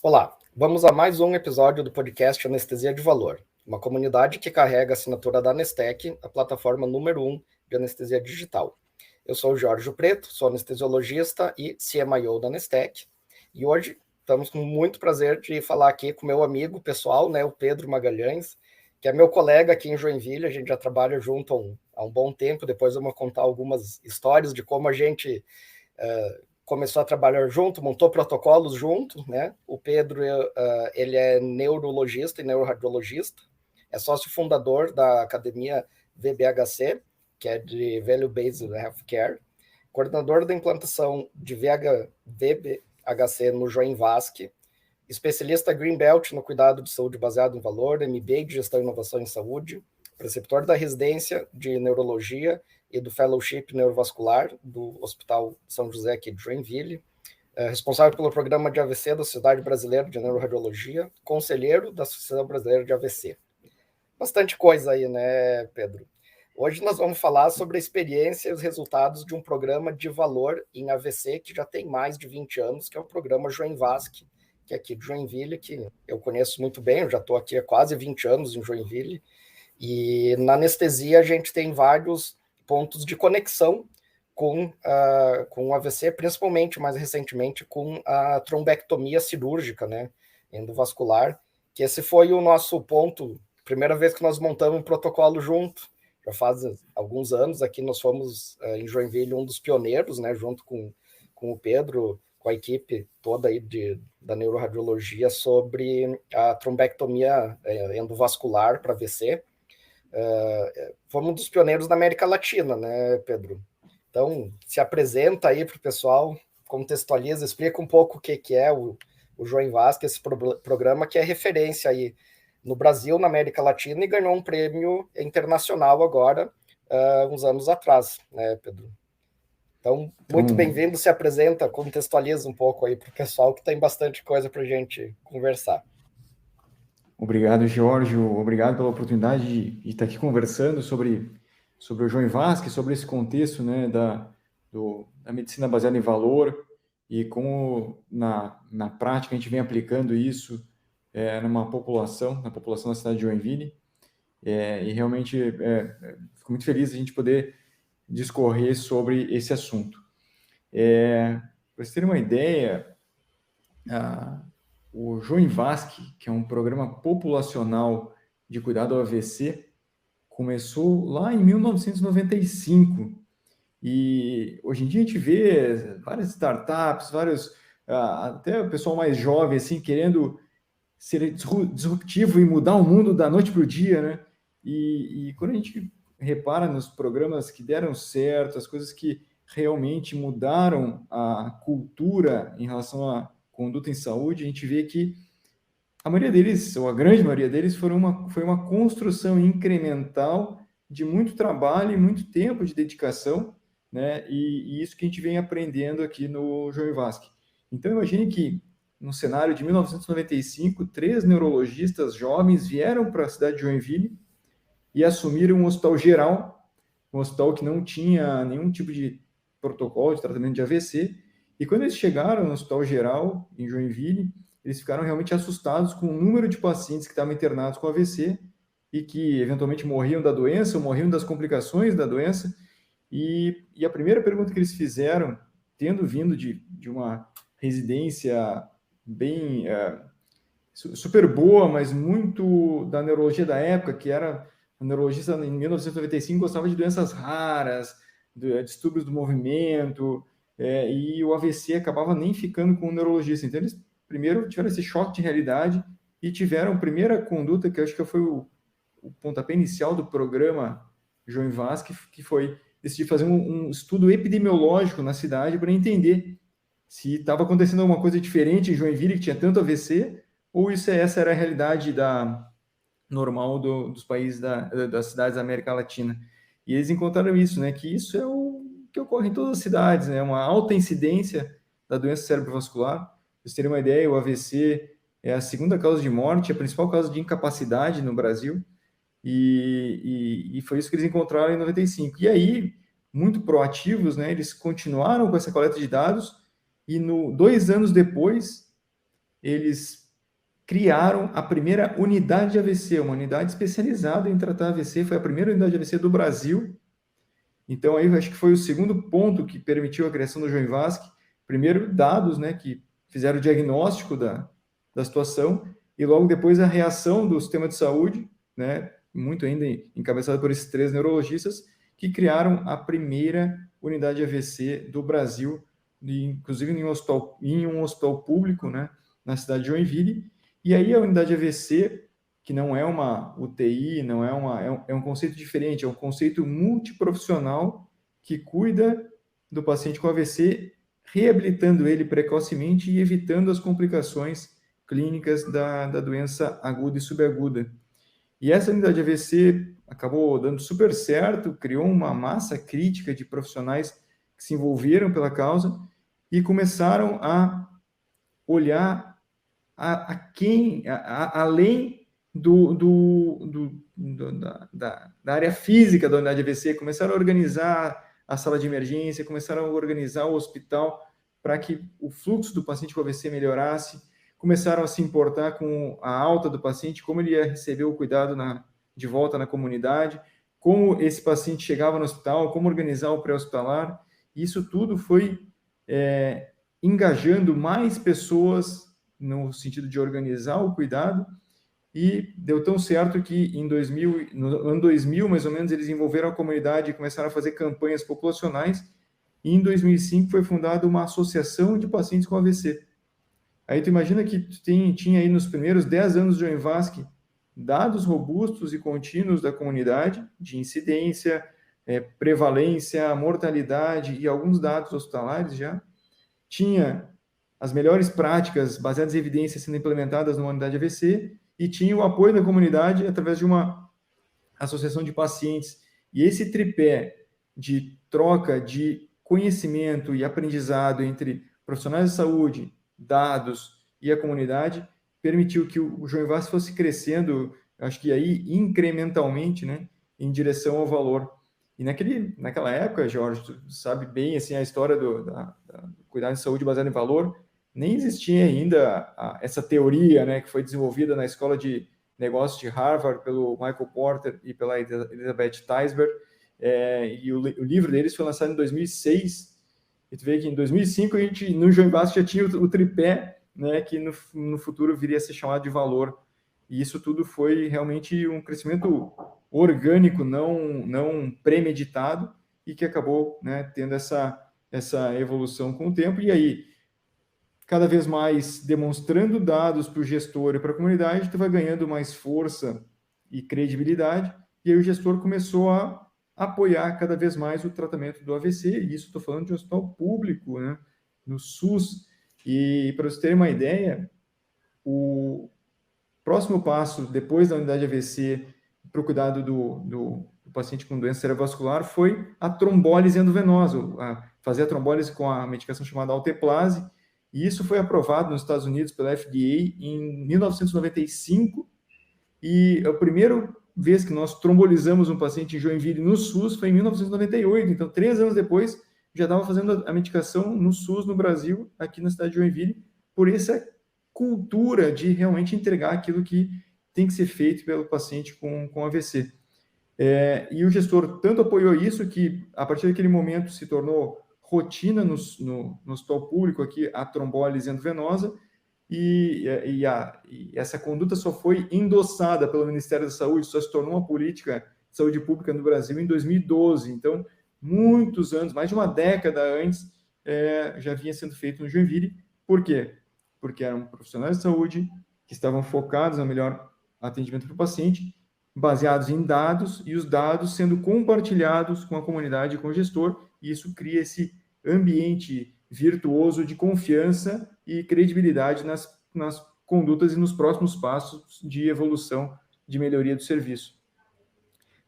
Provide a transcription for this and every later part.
Olá, vamos a mais um episódio do podcast Anestesia de Valor, uma comunidade que carrega a assinatura da Anestec, a plataforma número 1 de anestesia digital. Eu sou o Jorge Preto, sou anestesiologista e CMIO da Anestec, e hoje estamos com muito prazer de falar aqui com meu amigo pessoal, né, o Pedro Magalhães, que é meu colega aqui em Joinville. A gente já trabalha junto há um bom tempo. Depois eu vou contar algumas histórias de como a gente começou a trabalhar junto, montou protocolos junto, né? O Pedro, ele é neurologista e neuroradiologista, é sócio fundador da academia VBHC, que é de Value Based Healthcare, coordenador da implantação de VBHC no Join Vasc, especialista Green Belt no cuidado de saúde baseado em valor, MBA de gestão e inovação em saúde, preceptor da residência de neurologia e do Fellowship Neurovascular do Hospital São José aqui de Joinville, responsável pelo programa de AVC da Sociedade Brasileira de Neuroradiologia, conselheiro da Sociedade Brasileira de AVC. Bastante coisa aí, né, Pedro? Hoje nós vamos falar sobre a experiência e os resultados de um programa de valor em AVC que já tem mais de 20 anos, que é o programa Joinvasc, que é aqui de Joinville, que eu conheço muito bem. Eu já estou aqui há quase 20 anos em Joinville, e na anestesia a gente tem vários pontos de conexão com o AVC, principalmente, mais recentemente, com a trombectomia cirúrgica, né, endovascular, que esse foi o nosso ponto, primeira vez que nós montamos um protocolo junto, já faz alguns anos. Aqui nós fomos, em Joinville, um dos pioneiros, né, junto com o Pedro, com a equipe toda aí da neuroradiologia, sobre a trombectomia endovascular para AVC. Fomos um dos pioneiros na América Latina, né, Pedro? Então, se apresenta aí para o pessoal, contextualiza, explica um pouco o que é o Joinvasc, esse programa que é referência aí no Brasil, na América Latina, e ganhou um prêmio internacional agora, uns anos atrás, né, Pedro? Então, muito bem-vindo, se apresenta, contextualiza um pouco aí para o pessoal, que tem bastante coisa para a gente conversar. Obrigado, Jorge. Obrigado pela oportunidade de estar aqui conversando sobre o Joinvasc, sobre esse contexto, né, da medicina baseada em valor e como na prática a gente vem aplicando isso na população da cidade de Joinville. E realmente fico muito feliz de a gente poder discorrer sobre esse assunto. Para vocês terem uma ideia, o Joinvasc, que é um programa populacional de cuidado ao AVC, começou lá em 1995. E hoje em dia a gente vê várias startups, até o pessoal mais jovem assim, querendo ser disruptivo e mudar o mundo da noite para o dia, né? E quando a gente repara nos programas que deram certo, as coisas que realmente mudaram a cultura em relação à conduta em saúde, a gente vê que a maioria deles, ou a grande maioria deles, foi uma construção incremental de muito trabalho e muito tempo de dedicação, né? E isso que a gente vem aprendendo aqui no Joinvasc. Então, imagine que, no cenário de 1995, 3 neurologistas jovens vieram para a cidade de Joinville e assumiram um hospital geral, um hospital que não tinha nenhum tipo de protocolo de tratamento de AVC. E quando eles chegaram no hospital geral, em Joinville, eles ficaram realmente assustados com o número de pacientes que estavam internados com AVC e que eventualmente morriam da doença ou morriam das complicações da doença. E a primeira pergunta que eles fizeram, tendo vindo de uma residência bem super boa, mas muito da neurologia da época, que era a neurologista em 1995 gostava de doenças raras, distúrbios do movimento, e o AVC acabava nem ficando com o neurologista. Então, eles primeiro tiveram esse choque de realidade e tiveram a primeira conduta, que eu acho que foi o pontapé inicial do programa Joinvasc, que foi decidir fazer um estudo epidemiológico na cidade para entender se estava acontecendo alguma coisa diferente em Joinville, que tinha tanto AVC, ou essa era a realidade normal dos países das cidades da América Latina. E eles encontraram isso, né, que isso é o que ocorre em todas as cidades, né, uma alta incidência da doença cerebrovascular. Para vocês terem uma ideia, o AVC é a segunda causa de morte, a principal causa de incapacidade no Brasil, e foi isso que eles encontraram em 95. E aí, muito proativos, né, eles continuaram com essa coleta de dados, e 2 anos depois, eles criaram a primeira unidade de AVC, uma unidade especializada em tratar AVC, foi a primeira unidade de AVC do Brasil. Então, aí, eu acho que foi o segundo ponto que permitiu a criação do Joinvasc. Primeiro, dados, né, que fizeram o diagnóstico da situação, e logo depois a reação do sistema de saúde, né, muito ainda encabeçada por esses 3 neurologistas, que criaram a primeira unidade de AVC do Brasil, inclusive em um hospital público, né, na cidade de Joinville. E aí a unidade de AVC, que não é uma UTI, não é um conceito diferente, é um conceito multiprofissional que cuida do paciente com AVC, reabilitando ele precocemente e evitando as complicações clínicas da doença aguda e subaguda. E essa unidade de AVC acabou dando super certo, criou uma massa crítica de profissionais que se envolveram pela causa e começaram a olhar além da área física da unidade de AVC, começaram a organizar a sala de emergência, começaram a organizar o hospital para que o fluxo do paciente com AVC melhorasse, começaram a se importar com a alta do paciente, como ele ia receber o cuidado de volta na comunidade, como esse paciente chegava no hospital, como organizar o pré-hospitalar. Isso tudo foi engajando mais pessoas no sentido de organizar o cuidado, e deu tão certo que no ano 2000, mais ou menos, eles envolveram a comunidade e começaram a fazer campanhas populacionais, e em 2005 foi fundada uma associação de pacientes com AVC. Aí tu imagina que tinha aí nos primeiros 10 anos do Joinvasc dados robustos e contínuos da comunidade, de incidência, prevalência, mortalidade e alguns dados hospitalares já. Tinha as melhores práticas baseadas em evidências sendo implementadas numa unidade AVC, e tinha o apoio da comunidade através de uma associação de pacientes. E esse tripé de troca de conhecimento e aprendizado entre profissionais de saúde, dados e a comunidade permitiu que o Joinvasc fosse crescendo, acho que aí incrementalmente, né, em direção ao valor. E naquela época, Jorge, tu sabe bem assim, a história do cuidado de saúde baseado em valor. Nem existia ainda essa teoria, né, que foi desenvolvida na Escola de Negócios de Harvard pelo Michael Porter e pela Elizabeth Teisberg, e o livro deles foi lançado em 2006, e tu vê que em 2005 a gente, no Joinvasc, já tinha o tripé, né, que no futuro viria a ser chamado de valor, e isso tudo foi realmente um crescimento orgânico, não premeditado, e que acabou, né, tendo essa evolução com o tempo. E aí, cada vez mais demonstrando dados para o gestor e para a comunidade, tu vai ganhando mais força e credibilidade, e aí o gestor começou a apoiar cada vez mais o tratamento do AVC, e isso estou falando de um hospital público, né, no SUS. E para vocês terem uma ideia, o próximo passo, depois da unidade AVC, para o cuidado do paciente com doença cerebrovascular, foi a trombólise endovenosa, fazer a trombólise com a medicação chamada alteplase, e isso foi aprovado nos Estados Unidos pela FDA em 1995, e a primeira vez que nós trombolizamos um paciente em Joinville no SUS foi em 1998, então 3 anos depois já estava fazendo a medicação no SUS no Brasil, aqui na cidade de Joinville, por essa cultura de realmente entregar aquilo que tem que ser feito pelo paciente com AVC. E o gestor tanto apoiou isso que, a partir daquele momento, se tornou rotina no hospital público aqui a trombólise endovenosa, e essa conduta só foi endossada pelo Ministério da Saúde, só se tornou uma política de saúde pública no Brasil em 2012. Então, muitos anos, mais de uma década antes, já vinha sendo feito no Joinville. Por quê? Porque eram profissionais de saúde que estavam focados no melhor atendimento para o paciente, baseados em dados, e os dados sendo compartilhados com a comunidade e com o gestor, e isso cria esse ambiente virtuoso de confiança e credibilidade nas condutas e nos próximos passos de evolução, de melhoria do serviço.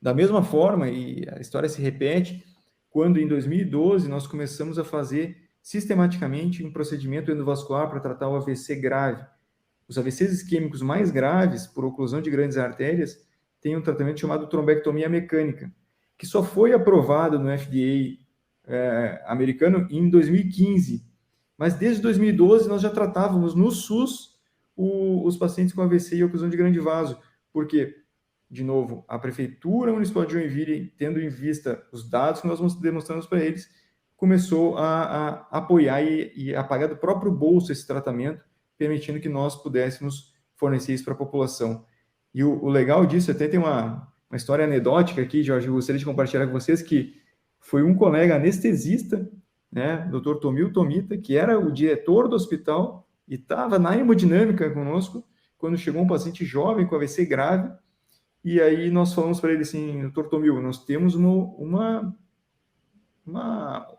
Da mesma forma, e a história se repete, quando em 2012 nós começamos a fazer sistematicamente um procedimento endovascular para tratar o AVC grave. os AVCs isquêmicos mais graves, por oclusão de grandes artérias, têm um tratamento chamado trombectomia mecânica, que só foi aprovado no FDA americano em 2015. Mas desde 2012 nós já tratávamos no SUS os pacientes com AVC e oclusão de grande vaso, porque, de novo, a Prefeitura Municipal de Joinville, tendo em vista os dados que nós demonstramos para eles, começou a apoiar e a pagar do próprio bolso esse tratamento, permitindo que nós pudéssemos fornecer isso para a população. E o legal disso, até tem uma história anedótica aqui, Jorge, eu gostaria de compartilhar com vocês, que foi um colega anestesista, né, Dr. Tomil Tomita, que era o diretor do hospital e estava na hemodinâmica conosco, quando chegou um paciente jovem com AVC grave, e aí nós falamos para ele assim, Dr. Tomil, nós temos uma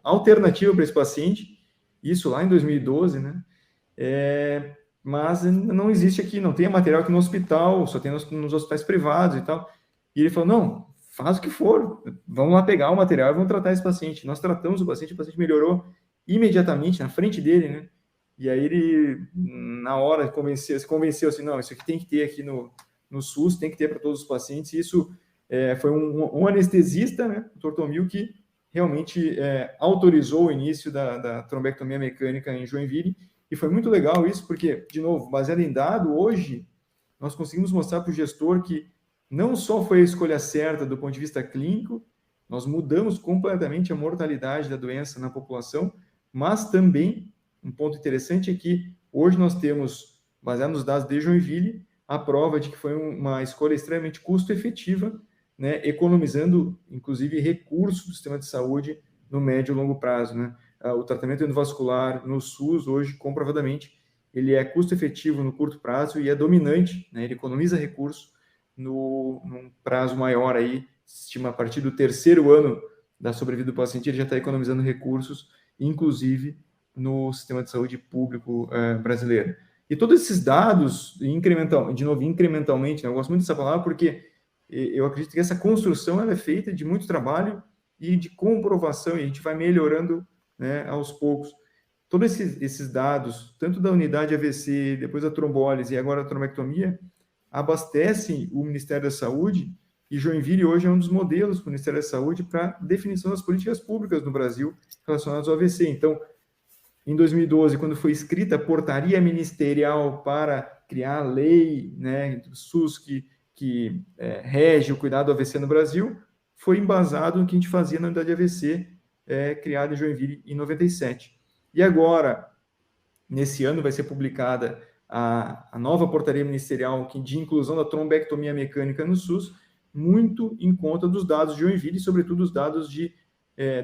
alternativa para esse paciente, isso lá em 2012, né? Mas não existe aqui, não tem material aqui no hospital, só tem nos hospitais privados e tal. E ele falou, não, faz o que for, vamos lá pegar o material e vamos tratar esse paciente. Nós tratamos o paciente melhorou imediatamente na frente dele, né? E aí ele, na hora, se convenceu assim, não, isso aqui tem que ter aqui no SUS, tem que ter para todos os pacientes. E isso foi um anestesista, né, o Dr. Tomil, que realmente autorizou o início da trombectomia mecânica em Joinville, e foi muito legal isso, porque, de novo, baseado em dado, hoje nós conseguimos mostrar para o gestor que não só foi a escolha certa do ponto de vista clínico, nós mudamos completamente a mortalidade da doença na população, mas também, um ponto interessante é que hoje nós temos, baseado nos dados de Joinville, a prova de que foi uma escolha extremamente custo-efetiva, né, economizando, inclusive, recursos do sistema de saúde no médio e longo prazo. Né? O tratamento endovascular no SUS, hoje, comprovadamente, ele é custo-efetivo no curto prazo e é dominante, né? Ele economiza recursos num prazo maior, aí, estima a partir do terceiro ano da sobrevida do paciente, ele já está economizando recursos, inclusive no sistema de saúde público brasileiro. E todos esses dados, incrementalmente, né? Eu gosto muito dessa palavra porque eu acredito que essa construção ela é feita de muito trabalho e de comprovação, e a gente vai melhorando, né, aos poucos. Todos esses dados, tanto da unidade AVC, depois a trombólise e agora a trombectomia, abastecem o Ministério da Saúde, e Joinville hoje é um dos modelos para o Ministério da Saúde para definição das políticas públicas no Brasil relacionadas ao AVC. Então, em 2012, quando foi escrita a portaria ministerial para criar a lei, né, do SUS que rege o cuidado do AVC no Brasil, foi embasado no que a gente fazia na unidade AVC, criada em Joinville em 97. E agora, nesse ano, vai ser publicada a nova portaria ministerial de inclusão da trombectomia mecânica no SUS, muito em conta dos dados de Joinville e, sobretudo, os dados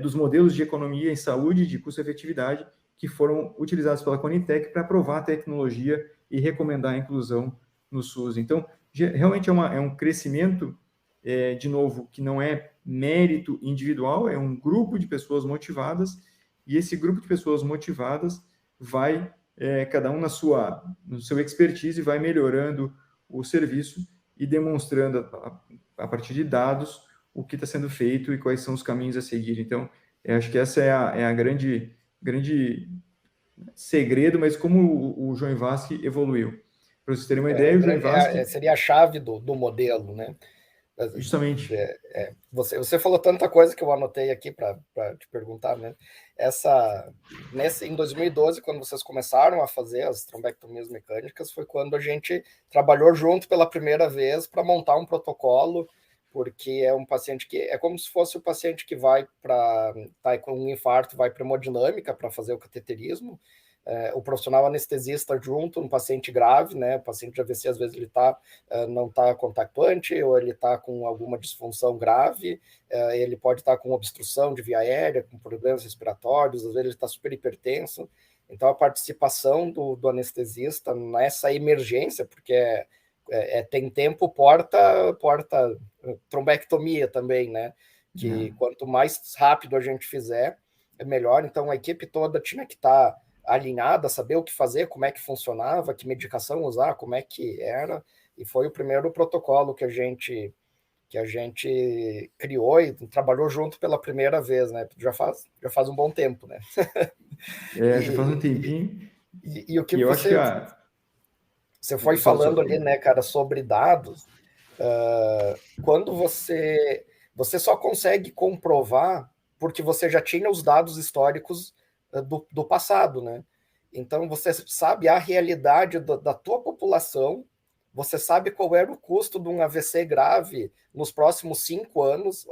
dos modelos de economia em saúde, de custo-efetividade, que foram utilizados pela Conitec para aprovar a tecnologia e recomendar a inclusão no SUS. Então, realmente é um crescimento, de novo, que não é mérito individual, é um grupo de pessoas motivadas, e esse grupo de pessoas motivadas vai, cada um no seu expertise, vai melhorando o serviço e demonstrando, a partir de dados, o que está sendo feito e quais são os caminhos a seguir. Então, acho que essa é a grande segredo, mas como o João Vasque evoluiu. Para vocês terem uma ideia, o João Vasque... seria a chave do modelo, né? Justamente. Você falou tanta coisa que eu anotei aqui para te perguntar, né? Em 2012, quando vocês começaram a fazer as trombectomias mecânicas, foi quando a gente trabalhou junto pela primeira vez para montar um protocolo, porque é um paciente que é como se fosse o paciente que vai tá com um infarto, vai para hemodinâmica para fazer o cateterismo. O profissional anestesista junto, um paciente grave, né? O paciente de AVC, às vezes, ele não está contactuante, ou ele está com alguma disfunção grave, ele pode estar com obstrução de via aérea, com problemas respiratórios, às vezes ele está super hipertenso. Então, a participação do anestesista nessa emergência, porque tem tempo porta trombectomia também, né? Que quanto mais rápido a gente fizer, é melhor. Então, a equipe toda tinha que estar alinhada, saber o que fazer, como é que funcionava, que medicação usar, como é que era, e foi o primeiro protocolo que a gente criou e trabalhou junto pela primeira vez, né? Já faz um bom tempo, né? Já faz um tempinho. E o que eu você... acho que Você foi falando ali, né, cara, sobre dados. Quando você só consegue comprovar porque você já tinha os dados históricos do passado, né? Então você sabe a realidade da tua população, você sabe qual era o custo de um AVC grave nos próximos 5 anos,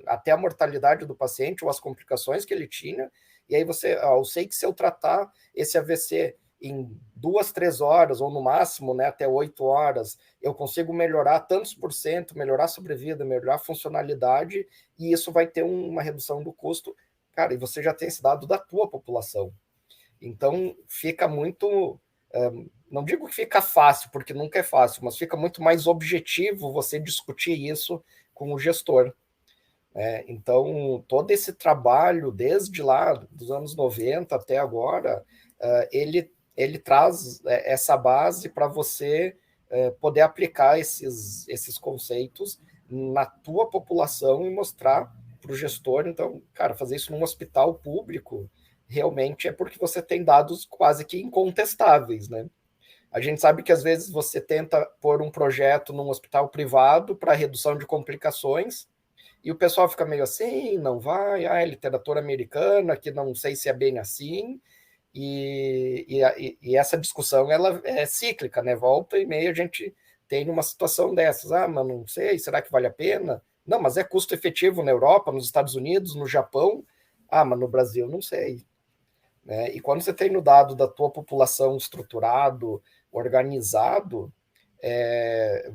até a mortalidade do paciente ou as complicações que ele tinha, e aí eu sei que se eu tratar esse AVC em 2, 3 horas, ou no máximo, né, até 8 horas, eu consigo melhorar tantos por cento, melhorar a sobrevida, melhorar a funcionalidade, e isso vai ter uma redução do custo. Cara, e você já tem esse dado da tua população. Então, fica muito... não digo que fica fácil, porque nunca é fácil, mas fica muito mais objetivo você discutir isso com o gestor. Então, todo esse trabalho, desde lá dos anos 90 até agora, ele traz essa base para você poder aplicar esses conceitos na tua população e mostrar para o gestor. Então, cara, fazer isso num hospital público realmente é porque você tem dados quase que incontestáveis, né? A gente sabe que às vezes você tenta pôr um projeto num hospital privado para redução de complicações, e o pessoal fica meio assim, não vai, é literatura americana, que não sei se é bem assim, e essa discussão ela é cíclica, né? Volta e meia a gente tem uma situação dessas, mas não sei, será que vale a pena? Não, mas é custo efetivo na Europa, nos Estados Unidos, no Japão, mas no Brasil não sei. Né? E quando você tem no dado da tua população estruturado, organizado,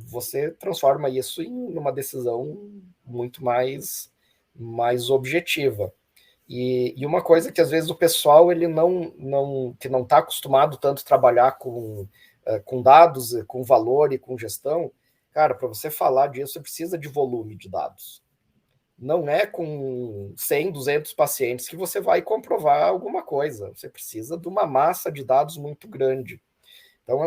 você transforma isso em uma decisão muito mais objetiva. E uma coisa que às vezes o pessoal ele que não está acostumado tanto a trabalhar com dados, com valor e com gestão, cara, para você falar disso, você precisa de volume de dados. Não é com 100, 200 pacientes que você vai comprovar alguma coisa. Você precisa de uma massa de dados muito grande. Então,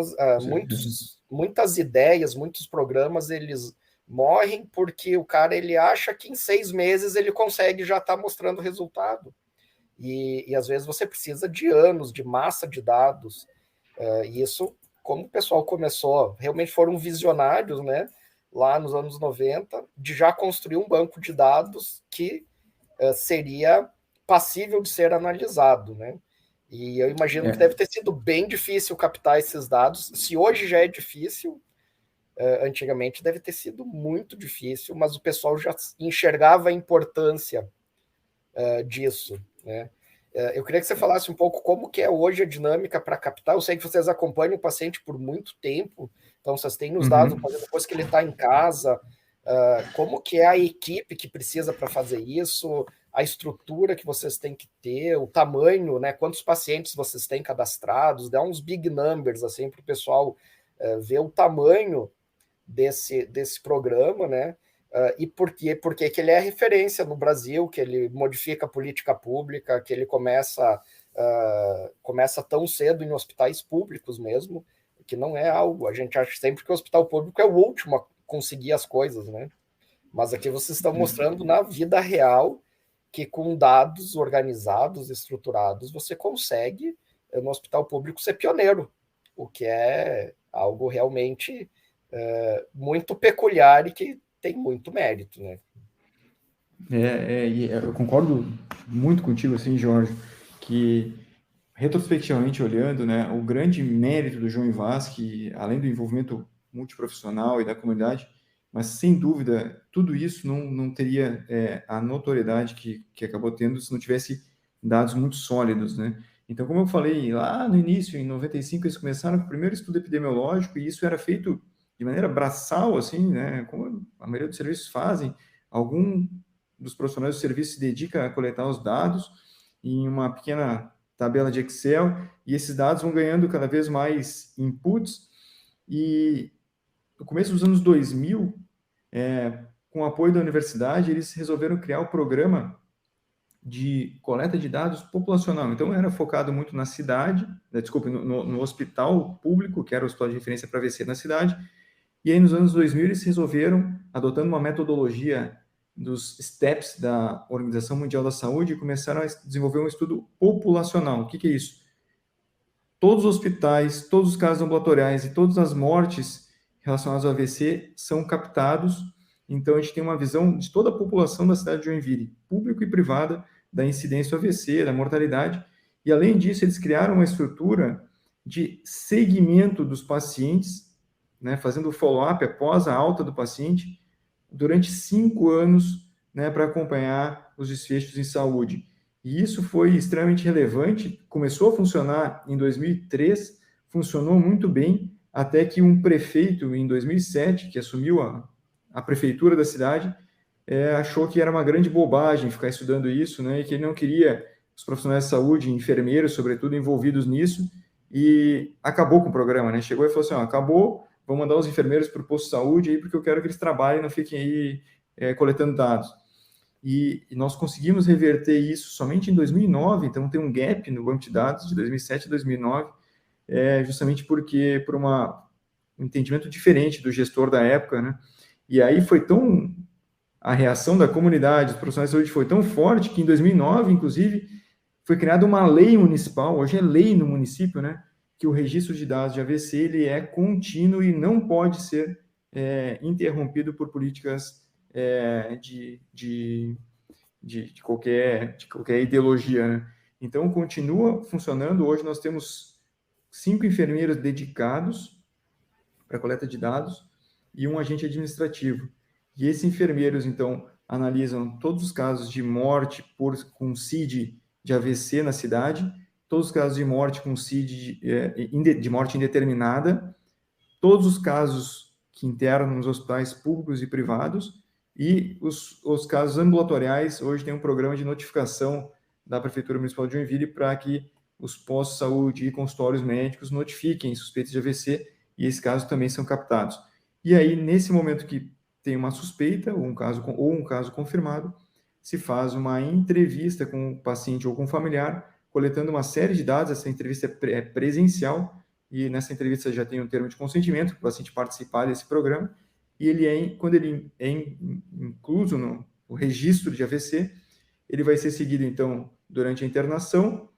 muitas ideias, muitos programas, eles morrem porque o cara ele acha que em 6 meses ele consegue já estar mostrando resultado. E às vezes você precisa de anos, de massa de dados. E isso, como o pessoal começou, realmente foram visionários, né? Lá nos anos 90, de já construir um banco de dados que seria passível de ser analisado, né? E eu imagino que deve ter sido bem difícil captar esses dados. Se hoje já é difícil, antigamente deve ter sido muito difícil, mas o pessoal já enxergava a importância disso, né? Eu queria que você falasse um pouco como que é hoje a dinâmica para captar. Eu sei que vocês acompanham o paciente por muito tempo, então vocês têm os dados depois que ele está em casa, como que é a equipe que precisa para fazer isso, a estrutura que vocês têm que ter, o tamanho, né? Quantos pacientes vocês têm cadastrados, dá uns big numbers assim para o pessoal ver o tamanho desse programa, né? E porque que ele é referência no Brasil, que ele modifica a política pública, que ele começa tão cedo em hospitais públicos mesmo, que não é algo, a gente acha sempre que o hospital público é o último a conseguir as coisas, né? Mas aqui vocês estão mostrando na vida real que com dados organizados, estruturados, você consegue, no hospital público, ser pioneiro, o que é algo realmente muito peculiar e que tem muito mérito, né? Eu concordo muito contigo, assim, Jorge, que retrospectivamente olhando, né, o grande mérito do João Vaz, que além do envolvimento multiprofissional e da comunidade, mas sem dúvida tudo isso não teria a notoriedade que acabou tendo se não tivesse dados muito sólidos, né? Então, como eu falei lá no início, em 95, eles começaram com o primeiro estudo epidemiológico e isso era feito de maneira braçal, assim, né? Como a maioria dos serviços fazem. Algum dos profissionais do serviço se dedica a coletar os dados em uma pequena tabela de Excel, e esses dados vão ganhando cada vez mais inputs, e no começo dos anos 2000, com o apoio da universidade, eles resolveram criar o programa de coleta de dados populacional. Então, era focado muito na cidade, no hospital público, que era o hospital de referência para AVC na cidade, e aí nos anos 2000 eles resolveram, adotando uma metodologia dos STEPS da Organização Mundial da Saúde, e começaram a desenvolver um estudo populacional. O que é isso? todos os hospitais, todos os casos ambulatoriais e todas as mortes relacionadas ao AVC são captados. Então, a gente tem uma visão de toda a população da cidade de Joinville, público e privada, da incidência do AVC, da mortalidade. E, além disso, eles criaram uma estrutura de seguimento dos pacientes, né, fazendo o follow-up após a alta do paciente, durante 5 anos, né, para acompanhar os desfechos em saúde. E isso foi extremamente relevante, começou a funcionar em 2003, funcionou muito bem, até que um prefeito, em 2007, que assumiu a prefeitura da cidade, achou que era uma grande bobagem ficar estudando isso, né, e que ele não queria os profissionais de saúde, enfermeiros, sobretudo, envolvidos nisso, e acabou com o programa, né, chegou e falou assim, acabou, vou mandar os enfermeiros para o posto de saúde aí, porque eu quero que eles trabalhem, não fiquem aí coletando dados. E nós conseguimos reverter isso somente em 2009, então tem um gap no banco de dados de 2007 a 2009, justamente porque por um entendimento diferente do gestor da época, né? E aí a reação da comunidade, dos profissionais de saúde foi tão forte que em 2009, inclusive, foi criada uma lei municipal, hoje é lei no município, né? Que o registro de dados de AVC ele é contínuo e não pode ser interrompido por políticas de qualquer ideologia, né? Então, continua funcionando. Hoje nós temos 5 enfermeiros dedicados para coleta de dados e um agente administrativo. E esses enfermeiros, então, analisam todos os casos de morte com CID de AVC na cidade, todos os casos de morte com CID de morte indeterminada, todos os casos que internam nos hospitais públicos e privados, e os casos ambulatoriais. Hoje tem um programa de notificação da Prefeitura Municipal de Joinville para que os postos de saúde e consultórios médicos notifiquem suspeitos de AVC, e esses casos também são captados. E aí, nesse momento que tem uma suspeita ou um caso confirmado, se faz uma entrevista com o paciente ou com o familiar, coletando uma série de dados. Essa entrevista é presencial, e nessa entrevista já tem um termo de consentimento para o paciente participar desse programa, e quando ele é incluso no registro de AVC, ele vai ser seguido, então, durante a internação,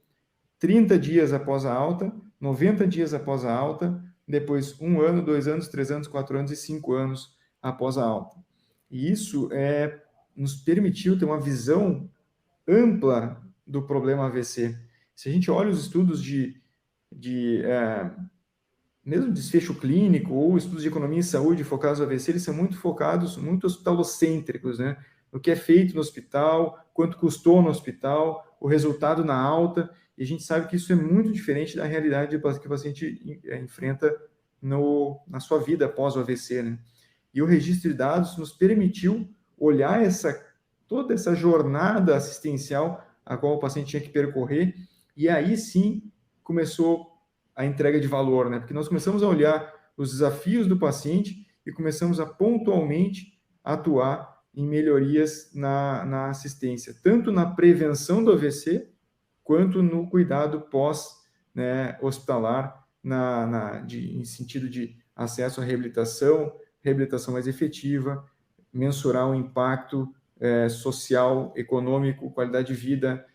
30 dias após a alta, 90 dias após a alta, depois 1 ano, 2 anos, 3 anos, 4 anos e 5 anos após a alta. E isso nos permitiu ter uma visão ampla do problema AVC. Se a gente olha os estudos mesmo desfecho clínico ou estudos de economia e saúde focados no AVC, eles são muito focados, muito hospitalocêntricos, né? O que é feito no hospital, quanto custou no hospital, o resultado na alta, e a gente sabe que isso é muito diferente da realidade que o paciente enfrenta na sua vida após o AVC, né? E o registro de dados nos permitiu olhar toda essa jornada assistencial a qual o paciente tinha que percorrer, e aí sim começou a entrega de valor, né? Porque nós começamos a olhar os desafios do paciente e começamos a pontualmente atuar em melhorias na assistência, tanto na prevenção do AVC, quanto no cuidado pós-hospitalar, em sentido de acesso à reabilitação mais efetiva, mensurar o impacto social, econômico, qualidade de vida.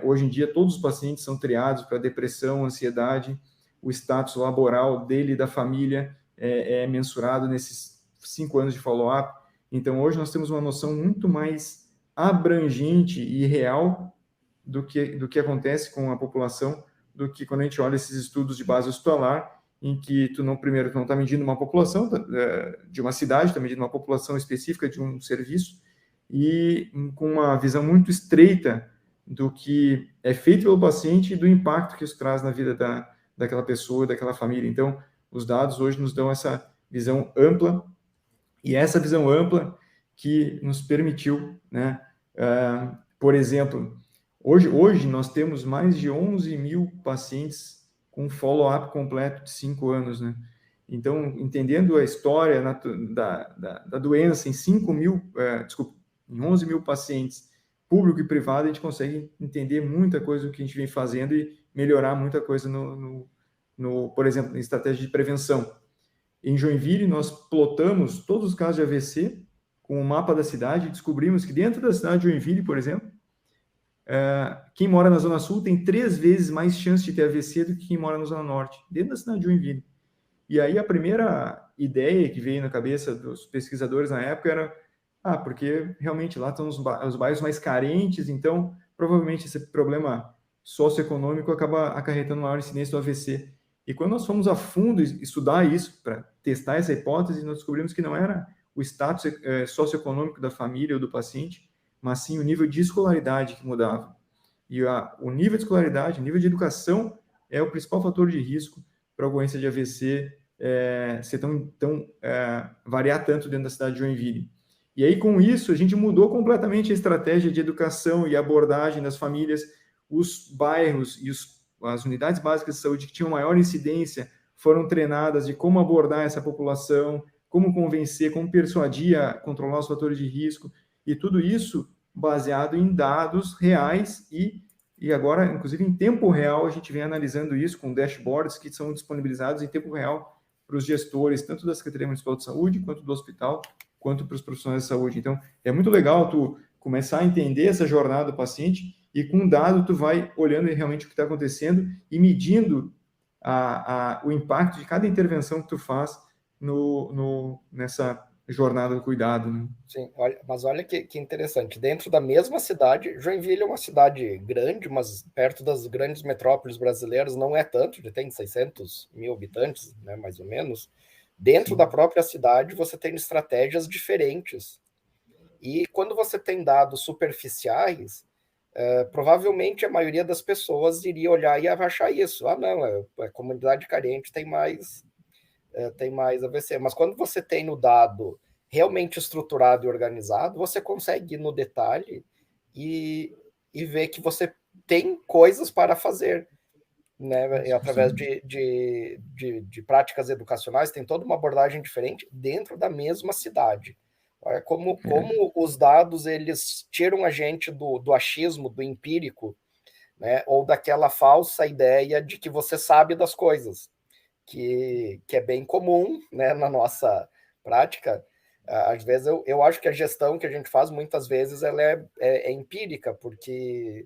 Hoje em dia, todos os pacientes são triados para depressão, ansiedade. O status laboral dele e da família é mensurado nesses 5 anos de follow-up. Então, hoje nós temos uma noção muito mais abrangente e real do que acontece com a população, do que quando a gente olha esses estudos de base hospitalar, em que tu não está medindo uma população de uma cidade, está medindo uma população específica de um serviço, e com uma visão muito estreita do que é feito pelo paciente e do impacto que isso traz na vida daquela pessoa, daquela família. Então, os dados hoje nos dão essa visão ampla, e essa visão ampla que nos permitiu, né, por exemplo, hoje nós temos mais de 11 mil pacientes com follow-up completo de 5 anos, né? Então, entendendo a história da doença em 11 mil pacientes, público e privado, a gente consegue entender muita coisa do que a gente vem fazendo e melhorar muita coisa por exemplo, em estratégia de prevenção. Em Joinville, nós plotamos todos os casos de AVC com o mapa da cidade e descobrimos que dentro da cidade de Joinville, por exemplo, quem mora na Zona Sul tem 3 vezes mais chance de ter AVC do que quem mora na Zona Norte, dentro da cidade de Joinville. E aí a primeira ideia que veio na cabeça dos pesquisadores na época era, porque realmente lá estão os bairros mais carentes, então provavelmente esse problema socioeconômico acaba acarretando maior incidência do AVC. E quando nós fomos a fundo estudar isso, para testar essa hipótese, nós descobrimos que não era o status socioeconômico da família ou do paciente, mas sim o nível de escolaridade que mudava. E o nível de escolaridade, o nível de educação é o principal fator de risco para a ocorrência de AVC ser variar tanto dentro da cidade de Joinville. E aí, com isso, a gente mudou completamente a estratégia de educação e abordagem das famílias, os bairros e as unidades básicas de saúde que tinham maior incidência foram treinadas de como abordar essa população, como convencer, como persuadir a controlar os fatores de risco, e tudo isso baseado em dados reais e agora, inclusive, em tempo real, a gente vem analisando isso com dashboards que são disponibilizados em tempo real para os gestores, tanto da Secretaria Municipal de Saúde, quanto do hospital, quanto para os profissionais de saúde. Então, é muito legal tu começar a entender essa jornada do paciente e com dado tu vai olhando realmente o que está acontecendo e medindo o impacto de cada intervenção que tu faz nessa jornada do cuidado, né? Sim, mas olha que interessante. Dentro da mesma cidade, Joinville é uma cidade grande, mas perto das grandes metrópoles brasileiras não é tanto, já tem 600 mil habitantes, né, mais ou menos. Dentro da própria cidade, você tem estratégias diferentes. E quando você tem dados superficiais, provavelmente a maioria das pessoas iria olhar e achar isso. Ah, não, a comunidade carente tem mais AVC. Mas quando você tem no dado realmente estruturado e organizado, você consegue ir no detalhe e ver que você tem coisas para fazer, né? Através de práticas educacionais, tem toda uma abordagem diferente dentro da mesma cidade. Olha como os dados eles tiram a gente do achismo, do empírico, né? Ou daquela falsa ideia de que você sabe das coisas, que é bem comum, né, na nossa prática. Às vezes eu acho que a gestão que a gente faz muitas vezes ela é empírica, porque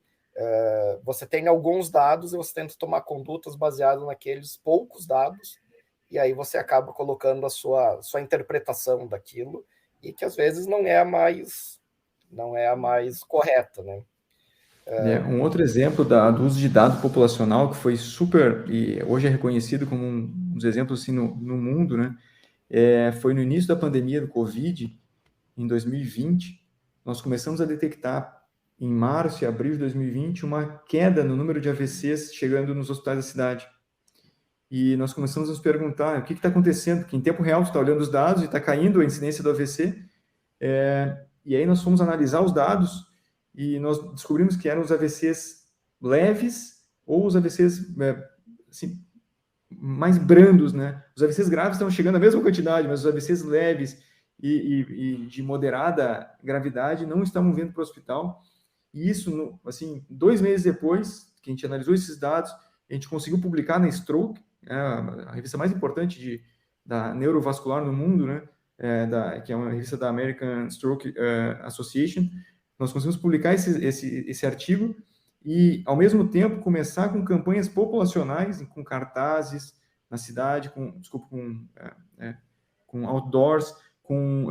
você tem alguns dados e você tenta tomar condutas baseadas naqueles poucos dados, e aí você acaba colocando a sua interpretação daquilo, e que às vezes não é a mais correta, né? Um outro exemplo do uso de dado populacional que foi super, e hoje é reconhecido como um dos exemplos assim, no mundo, né? Foi no início da pandemia do Covid, em 2020, nós começamos a detectar, em março e abril de 2020, uma queda no número de AVCs chegando nos hospitais da cidade. E nós começamos a nos perguntar o que está acontecendo, porque em tempo real você está olhando os dados e está caindo a incidência do AVC. E aí nós fomos analisar os dados e nós descobrimos que eram os AVCs leves ou os AVCs assim, mais brandos, né? Os AVCs graves estão chegando à mesma quantidade, mas os AVCs leves e de moderada gravidade não estavam vindo para o hospital. E isso, assim, 2 meses depois que a gente analisou esses dados, a gente conseguiu publicar na Stroke, a revista mais importante da neurovascular no mundo, né? Que é uma revista da American Stroke Association. Nós conseguimos publicar esse artigo e, ao mesmo tempo, começar com campanhas populacionais, com cartazes na cidade, com outdoors, com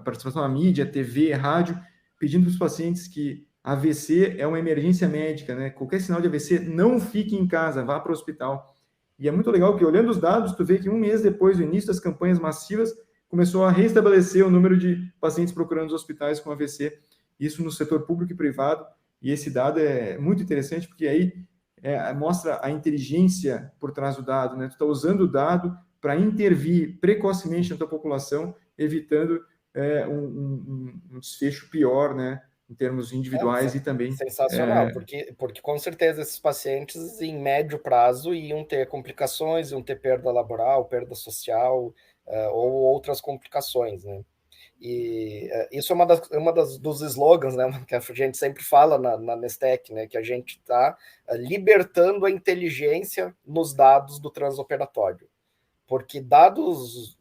participação na mídia, TV, rádio, pedindo para os pacientes que AVC é uma emergência médica, né? Qualquer sinal de AVC, não fique em casa, vá para o hospital. E é muito legal que, olhando os dados, tu vê que 1 mês depois do início das campanhas massivas, começou a restabelecer o número de pacientes procurando os hospitais com AVC, isso no setor público e privado, e esse dado é muito interessante, porque aí mostra a inteligência por trás do dado, né? Tu está usando o dado para intervir precocemente na tua população, evitando um desfecho pior, né? Em termos individuais e também... Sensacional, porque com certeza esses pacientes em médio prazo iam ter complicações, iam ter perda laboral, perda social, ou outras complicações, né? E isso é uma dos slogans, né, que a gente sempre fala na Nestec, né, que a gente está libertando a inteligência nos dados do transoperatório, porque dados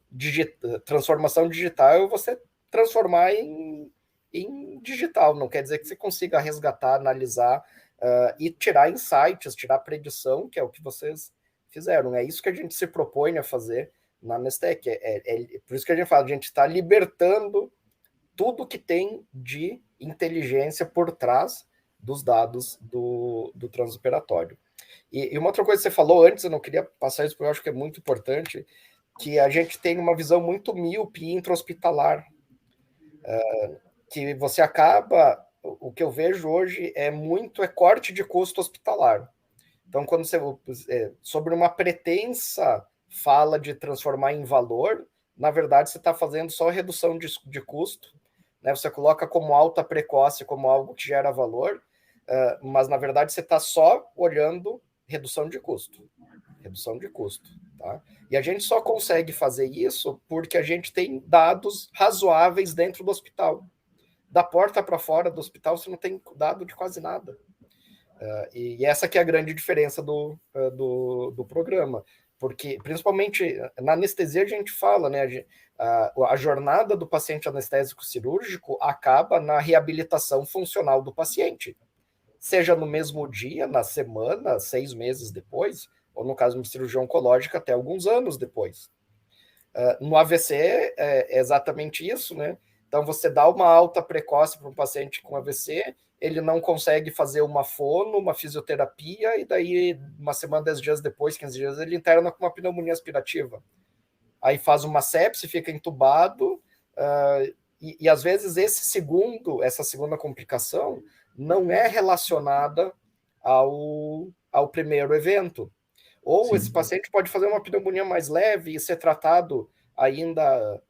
transformação digital é você transformar em em digital. Não quer dizer que você consiga resgatar, analisar e tirar insights, tirar predição, que é o que vocês fizeram. É isso que a gente se propõe a fazer na Nestec. Por isso que a gente fala, a gente está libertando tudo que tem de inteligência por trás dos dados do transoperatório. E uma outra coisa que você falou antes, eu não queria passar isso porque eu acho que é muito importante, que a gente tem uma visão muito míope intra-hospitalar, que você acaba, o que eu vejo hoje é corte de custo hospitalar. Então, quando você, sobre uma pretensa fala de transformar em valor, na verdade você está fazendo só redução de custo, né? Você coloca como alta precoce, como algo que gera valor, mas na verdade você está só olhando redução de custo. Redução de custo. Tá? E a gente só consegue fazer isso porque a gente tem dados razoáveis dentro do hospital. Da porta para fora do hospital você não tem dado de quase nada. E essa que é a grande diferença do programa. Porque, principalmente, na anestesia a gente fala, né? A jornada do paciente anestésico cirúrgico acaba na reabilitação funcional do paciente. Seja no mesmo dia, na semana, 6 meses depois, ou no caso de uma cirurgia oncológica, até alguns anos depois. No AVC é exatamente isso, né? Então, você dá uma alta precoce para um paciente com AVC, ele não consegue fazer uma fono, uma fisioterapia, e daí, uma semana, 10 dias depois, 15 dias, ele interna com uma pneumonia aspirativa. Aí faz uma sepse, fica entubado, e às vezes essa segunda complicação não é relacionada ao primeiro evento. Ou Sim. Esse paciente pode fazer uma pneumonia mais leve e ser tratado ainda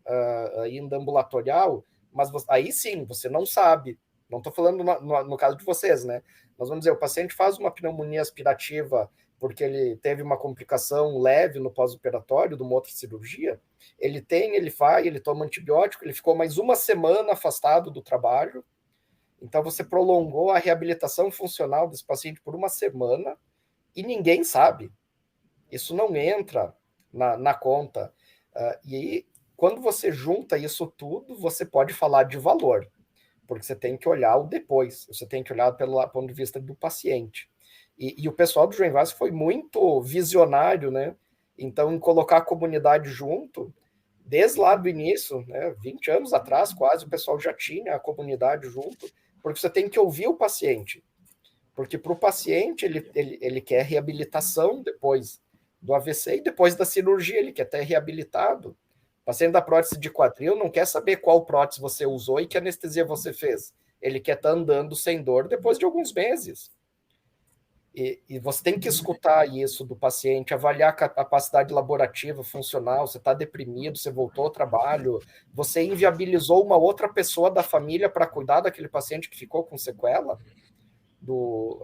ambulatorial, mas aí sim, você não sabe. Não estou falando no caso de vocês, né? Mas vamos dizer, o paciente faz uma pneumonia aspirativa porque ele teve uma complicação leve no pós-operatório de uma outra cirurgia, ele vai, ele toma antibiótico, ele ficou mais uma semana afastado do trabalho, então você prolongou a reabilitação funcional desse paciente por uma semana e ninguém sabe. Isso não entra na conta. E aí, quando você junta isso tudo, você pode falar de valor, porque você tem que olhar o depois, você tem que olhar pelo ponto de vista do paciente. E o pessoal do João Vasco foi muito visionário, né? Então, em colocar a comunidade junto, desde lá do início, né, 20 anos atrás, quase, o pessoal já tinha a comunidade junto, porque você tem que ouvir o paciente. Porque para o paciente, ele quer reabilitação depois do AVC e depois da cirurgia, ele quer ter reabilitado. O paciente da prótese de quadril não quer saber qual prótese você usou e que anestesia você fez. Ele quer estar andando sem dor depois de alguns meses. E você tem que escutar isso do paciente, avaliar a capacidade laborativa, funcional, você está deprimido, você voltou ao trabalho, você inviabilizou uma outra pessoa da família para cuidar daquele paciente que ficou com sequela do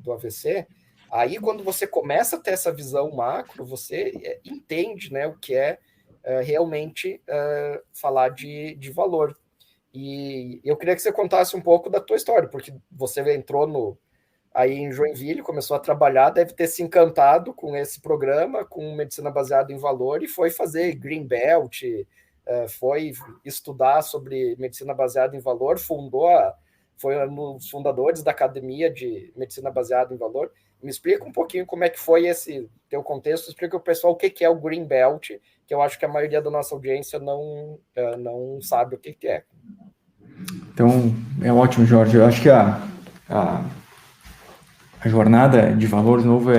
AVC. Aí, quando você começa a ter essa visão macro, você entende, né, o que é realmente falar de valor. E eu queria que você contasse um pouco da tua história, porque você entrou aí em Joinville, começou a trabalhar, deve ter se encantado com esse programa, com medicina baseada em valor, e foi fazer Green Belt, foi estudar sobre medicina baseada em valor, foi um dos fundadores da Academia de Medicina Baseada em Valor. Me explica um pouquinho como é que foi esse teu contexto, explica ao pessoal o que é o Green Belt, que eu acho que a maioria da nossa audiência não sabe o que é. Então, é ótimo, Jorge. Eu acho que a jornada de valor, de novo,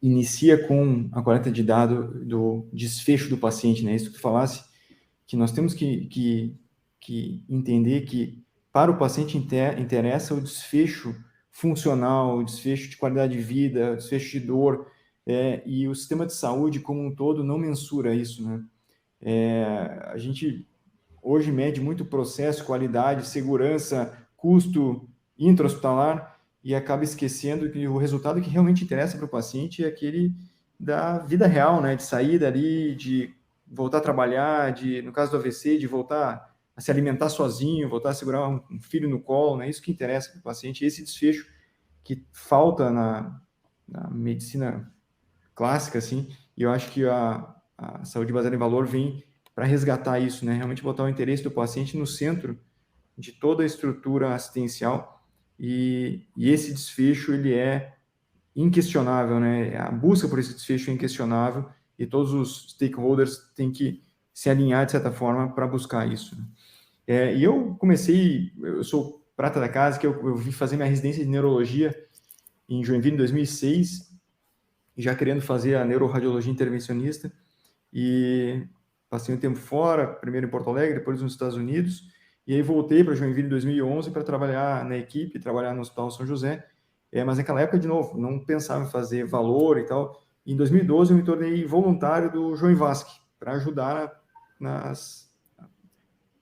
inicia com a coleta de dados do desfecho do paciente, né? Isso que tu falasse, que nós temos que entender que para o paciente interessa o desfecho funcional, o desfecho de qualidade de vida, o desfecho de dor, e o sistema de saúde como um todo não mensura isso, né? A gente hoje mede muito processo, qualidade, segurança, custo intra-hospitalar e acaba esquecendo que o resultado que realmente interessa para o paciente é aquele da vida real, né? De sair dali, de voltar a trabalhar, no caso do AVC, de voltar a se alimentar sozinho, voltar a segurar um filho no colo, né? Isso que interessa para o paciente, esse desfecho que falta na medicina clássica, assim, e eu acho que a saúde baseada em valor vem para resgatar isso, né? Realmente botar o interesse do paciente no centro de toda a estrutura assistencial, e esse desfecho ele é inquestionável, né? A busca por esse desfecho é inquestionável e todos os stakeholders têm que se alinhar de certa forma para buscar isso. E eu sou prata da casa, que eu vim fazer minha residência de neurologia em Joinville em 2006, já querendo fazer a neuroradiologia intervencionista, e passei um tempo fora, primeiro em Porto Alegre, depois nos Estados Unidos, e aí voltei para Joinville em 2011 para trabalhar na equipe, trabalhar no Hospital São José, mas naquela época, de novo, não pensava em fazer valor e tal. Em 2012 eu me tornei voluntário do Joinvasc, para ajudar nas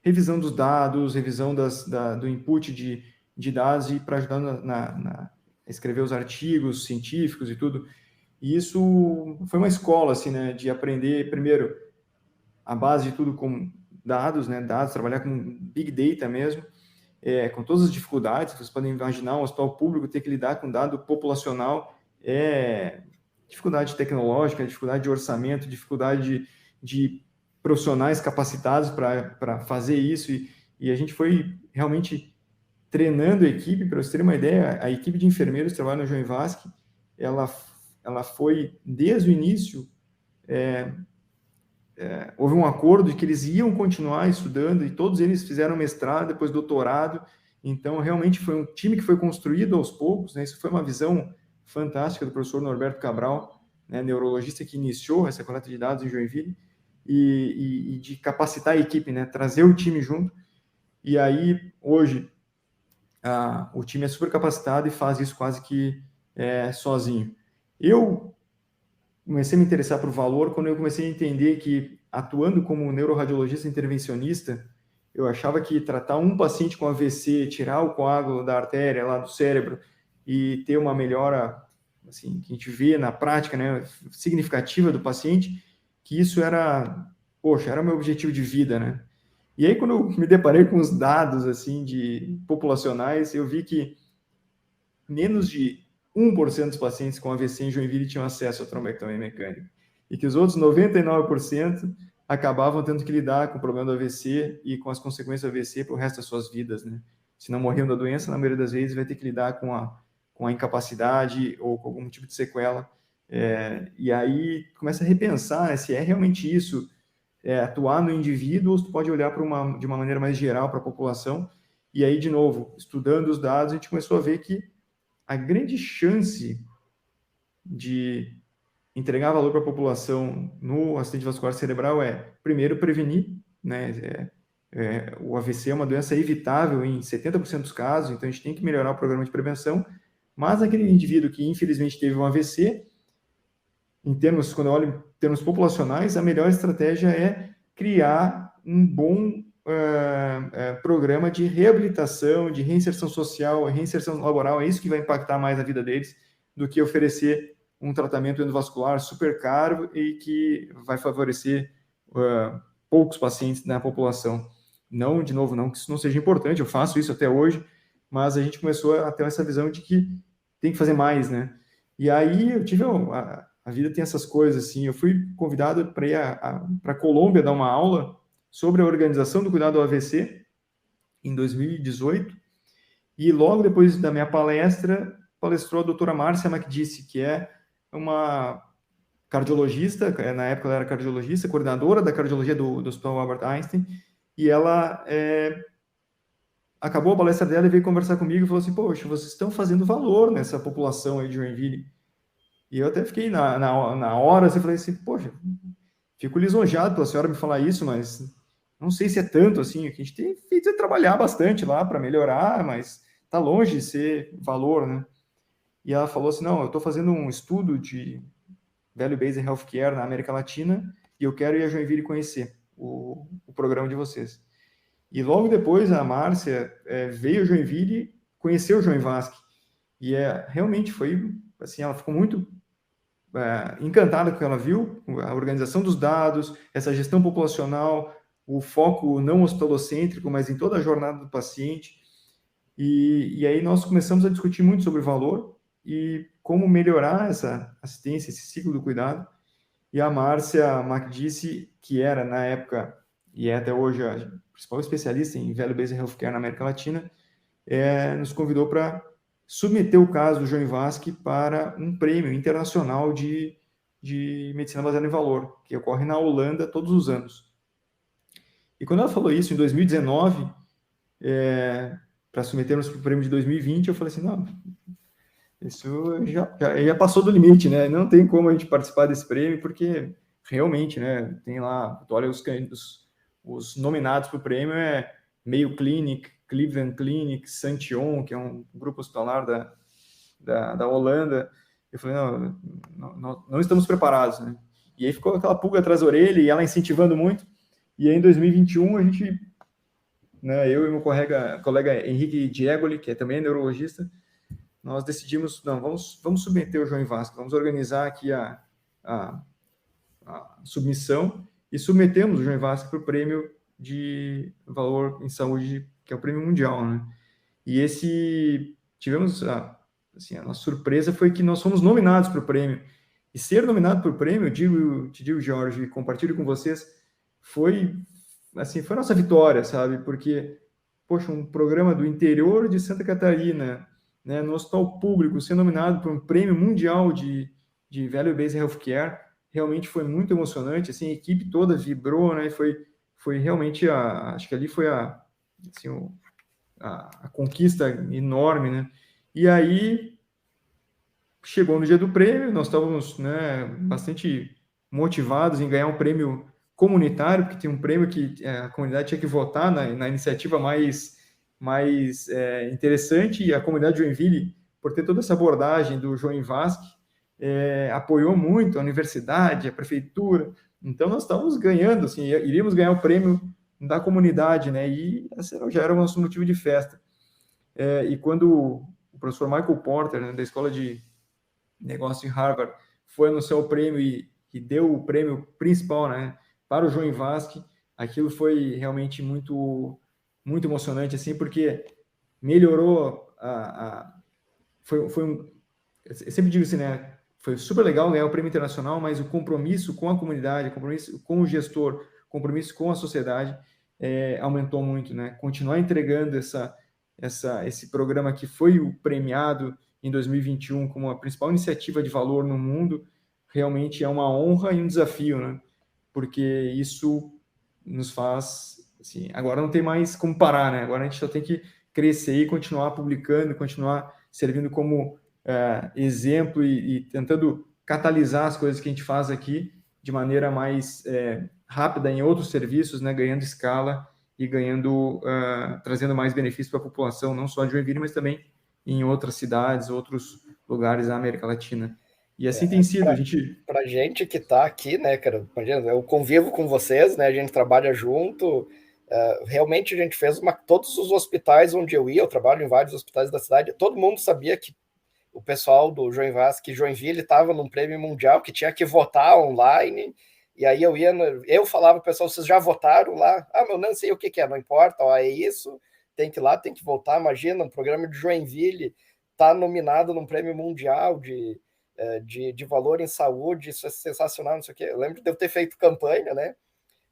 revisão dos dados, revisão do input de dados e para ajudar a escrever os artigos científicos e tudo. E isso foi uma escola, assim, né, de aprender, primeiro, a base de tudo com dados, né, trabalhar com Big Data mesmo, com todas as dificuldades que vocês podem imaginar, um hospital público ter que lidar com dado populacional, dificuldade tecnológica, dificuldade de orçamento, dificuldade de profissionais capacitados para fazer isso, e a gente foi realmente treinando a equipe. Para vocês terem uma ideia, a equipe de enfermeiros que trabalha no Joinvasc, ela foi, desde o início, houve um acordo de que eles iam continuar estudando, e todos eles fizeram mestrado, depois doutorado. Então, realmente foi um time que foi construído aos poucos, né? Isso foi uma visão fantástica do professor Norberto Cabral, né, neurologista que iniciou essa coleta de dados em Joinville, e de capacitar a equipe, né, trazer o time junto. E aí, hoje, o time é super capacitado e faz isso quase que sozinho. Eu comecei a me interessar por valor quando eu comecei a entender que, atuando como neuroradiologista intervencionista, eu achava que tratar um paciente com AVC, tirar o coágulo da artéria lá do cérebro e ter uma melhora, assim, que a gente vê na prática, né, significativa do paciente, que isso era o meu objetivo de vida, né? E aí, quando eu me deparei com os dados, assim, populacionais, eu vi que menos de 1% dos pacientes com AVC em Joinville tinham acesso à trombectomia mecânica, e que os outros 99% acabavam tendo que lidar com o problema do AVC e com as consequências do AVC para o resto das suas vidas, né? Se não morriam da doença, na maioria das vezes vai ter que lidar com a incapacidade ou com algum tipo de sequela. E aí começa a repensar, né, se é realmente isso, atuar no indivíduo, ou se tu pode olhar de uma maneira mais geral para a população. E aí, de novo, estudando os dados, a gente começou a ver que a grande chance de entregar valor para a população no acidente vascular cerebral primeiro, prevenir, né? O AVC é uma doença evitável em 70% dos casos, então a gente tem que melhorar o programa de prevenção. Mas aquele indivíduo que infelizmente teve um AVC, quando eu olho em termos populacionais, a melhor estratégia é criar um bom programa de reabilitação, de reinserção social, reinserção laboral. É isso que vai impactar mais a vida deles do que oferecer um tratamento endovascular super caro e que vai favorecer poucos pacientes na população. Não, de novo, não que isso não seja importante, eu faço isso até hoje, mas a gente começou a ter essa visão de que tem que fazer mais, né? E aí eu tive a vida tem essas coisas, assim. Eu fui convidado para ir para a Colômbia dar uma aula sobre a organização do cuidado do AVC em 2018, e logo depois da minha palestra, palestrou a doutora Márcia Macdisse, que é uma cardiologista, na época ela era cardiologista, coordenadora da cardiologia do Hospital Albert Einstein, e ela acabou a palestra dela e veio conversar comigo e falou assim: poxa, vocês estão fazendo valor nessa população aí de Joinville. E eu até fiquei na hora, assim, falei assim: poxa, fico lisonjeado pela senhora me falar isso, mas não sei se é tanto assim. O que a gente tem feito é trabalhar bastante lá para melhorar, mas está longe de ser valor, né? E ela falou assim: não, eu estou fazendo um estudo de Value-Based Healthcare na América Latina e eu quero ir a Joinville conhecer o programa de vocês. E logo depois a Márcia veio a Joinville, conheceu o Joinvasc, e realmente foi assim, ela ficou muito encantada com o que ela viu, a organização dos dados, essa gestão populacional, o foco não hospitalocêntrico, mas em toda a jornada do paciente. E aí nós começamos a discutir muito sobre valor e como melhorar essa assistência, esse ciclo do cuidado. E a Márcia Macdisse, que era, na época, e é até hoje a principal especialista em Value-Based Healthcare na América Latina, nos convidou para submeter o caso do João Vasque para um prêmio internacional de medicina baseada em valor, que ocorre na Holanda todos os anos. E quando ela falou isso, em 2019, para submetermos para o prêmio de 2020, eu falei assim, não, isso já passou do limite, né? Não tem como a gente participar desse prêmio, porque realmente, né, tem lá, olha os nominados para o prêmio, Mayo Clinic, Cleveland Clinic, Santion, que é um grupo hospitalar da Holanda. Eu falei, não estamos preparados, né? E aí ficou aquela pulga atrás da orelha, e ela incentivando muito. E aí, em 2021, a gente, né, eu e meu colega Henrique Diegoli, que é também neurologista, nós decidimos, não, vamos submeter o João Vasque, vamos organizar aqui a submissão, e submetemos o João Vasque para o prêmio de valor em saúde, que é o prêmio mundial, né? E tivemos, assim, a nossa surpresa foi que nós fomos nominados para o prêmio. E ser nominado para o prêmio, te digo, Jorge, e compartilho com vocês, foi a nossa vitória, sabe? Porque, poxa, um programa do interior de Santa Catarina, né, no hospital público, ser nominado para um prêmio mundial de Value-Based Healthcare, realmente foi muito emocionante, assim, a equipe toda vibrou, né? Foi realmente acho que ali foi a conquista enorme, né? E aí chegou no dia do prêmio, nós estávamos, né, bastante motivados em ganhar um prêmio comunitário, porque tem um prêmio que a comunidade tinha que votar na iniciativa mais interessante, e a comunidade de Joinville, por ter toda essa abordagem do João Vasque, apoiou muito a universidade, a prefeitura. Então nós estávamos ganhando, assim, iríamos ganhar o prêmio da comunidade, né? E já era o nosso motivo de festa. E quando o professor Michael Porter, né, da Escola de Negócio em Harvard, foi anunciar o prêmio e deu o prêmio principal, né, para o João Vasque, aquilo foi realmente muito, muito emocionante, assim, porque melhorou eu sempre digo assim, né, foi super legal ganhar o prêmio internacional, mas o compromisso com a comunidade, o compromisso com o gestor, o compromisso com a sociedade aumentou muito, né? Continuar entregando esse programa que foi o premiado em 2021 como a principal iniciativa de valor no mundo, realmente é uma honra e um desafio, né? Porque isso nos faz, assim, agora não tem mais como parar, né? Agora a gente só tem que crescer e continuar publicando, continuar servindo como exemplo e tentando catalisar as coisas que a gente faz aqui de maneira mais rápida em outros serviços, né? Ganhando escala e trazendo mais benefícios para a população, não só de Joinville, mas também em outras cidades, outros lugares da América Latina. E assim tem sido. Para gente que está aqui, né, cara, imagina, eu convivo com vocês, né, a gente trabalha junto, realmente a gente fez todos os hospitais onde eu ia, eu trabalho em vários hospitais da cidade, todo mundo sabia que o pessoal do João Vasque, Joinville, estava num prêmio mundial, que tinha que votar online, e aí eu falava para o pessoal, vocês já votaram lá? Ah, mas eu não sei o que é, não importa, ó, é isso, tem que ir lá, tem que votar, imagina, um programa de Joinville tá nominado num prêmio mundial de valor em saúde, isso é sensacional, não sei o quê. Eu lembro de eu ter feito campanha, né?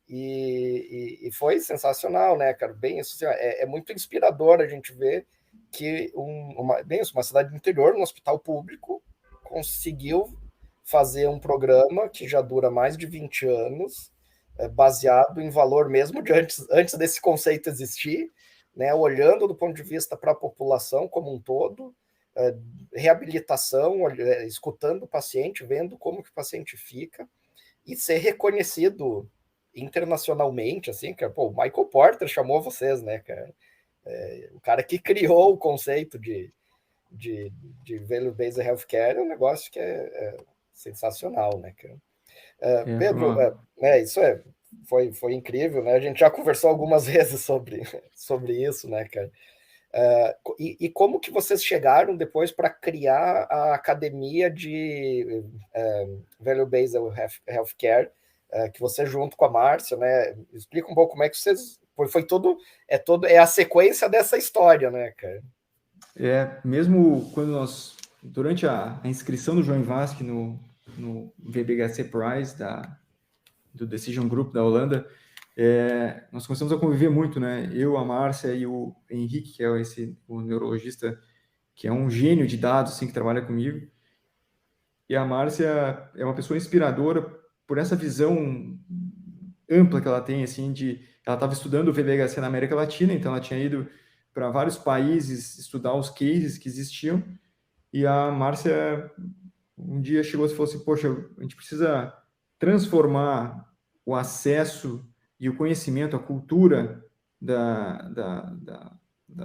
E foi sensacional, né, cara? Bem, isso assim, é muito inspirador a gente ver que uma cidade do interior, um hospital público, conseguiu fazer um programa que já dura mais de 20 anos, baseado em valor mesmo de antes desse conceito existir, né? Olhando do ponto de vista para a população como um todo, reabilitação, escutando o paciente, vendo como que o paciente fica, e ser reconhecido internacionalmente, assim, que o Michael Porter chamou vocês, né, cara? O cara que criou o conceito de Value-Based Healthcare é um negócio que é sensacional, né, cara? Pedro, isso foi incrível, né? A gente já conversou algumas vezes sobre isso, né, cara? E como que vocês chegaram depois para criar a academia de Value-Based Healthcare, que você junto com a Márcia, né? Explica um pouco como é que vocês... É a sequência dessa história, né, cara? Mesmo quando durante a inscrição do João Vasque no VBHC Prize do Decision Group da Holanda, nós começamos a conviver muito, né? Eu, a Márcia e o Henrique, que é o neurologista, que é um gênio de dados, assim, que trabalha comigo. E a Márcia é uma pessoa inspiradora por essa visão ampla que ela tem, assim, ela estava estudando o VBHC na América Latina, então ela tinha ido para vários países estudar os cases que existiam, e a Márcia um dia chegou e falou assim, poxa, a gente precisa transformar o acesso e o conhecimento, a cultura da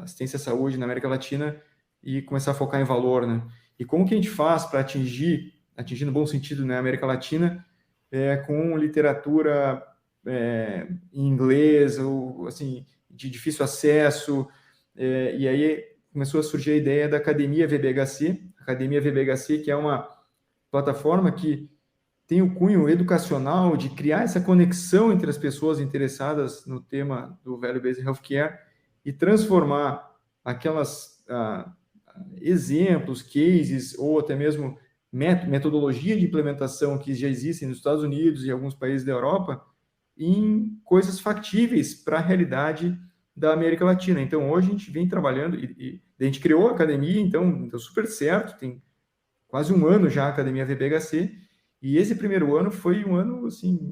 assistência à saúde na América Latina e começar a focar em valor, né? E como que a gente faz para atingir no bom sentido, né, a América Latina, com literatura em inglês, ou assim, de difícil acesso, e aí começou a surgir a ideia da Academia VBHC, que é uma plataforma que tem o cunho educacional de criar essa conexão entre as pessoas interessadas no tema do Value-Based Healthcare e transformar aquelas exemplos, cases, ou até mesmo metodologia de implementação que já existem nos Estados Unidos e alguns países da Europa em coisas factíveis para a realidade da América Latina. Então, hoje a gente vem trabalhando e a gente criou a academia, então deu super certo, tem quase um ano já a Academia VBHC, e esse primeiro ano foi um ano, assim,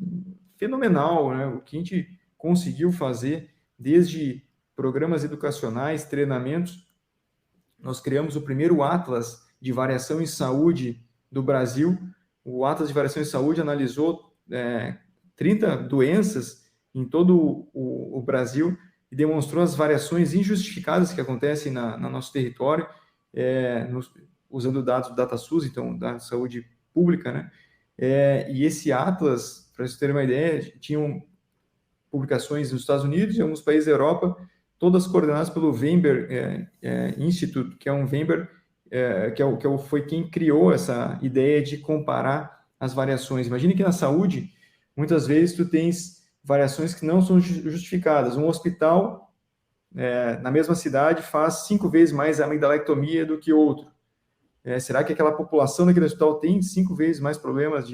fenomenal, né? O que a gente conseguiu fazer, desde programas educacionais, treinamentos. Nós criamos o primeiro Atlas de Variação em Saúde do Brasil. O Atlas de Variação em Saúde analisou 30 doenças em todo o Brasil e demonstrou as variações injustificadas que acontecem no nosso território, usando dados do DataSUS, então da saúde pública, né? E esse Atlas, para vocês terem uma ideia, tinham publicações nos Estados Unidos e alguns países da Europa, todas coordenadas pelo Weinberg Institute, que é um Weinberg, foi quem criou essa ideia de comparar as variações. Imagine que na saúde, muitas vezes tu tens variações que não são justificadas. Um hospital, na mesma cidade, faz 5 vezes mais amidalectomia do que outro. Será que aquela população daquele hospital tem 5 vezes mais problemas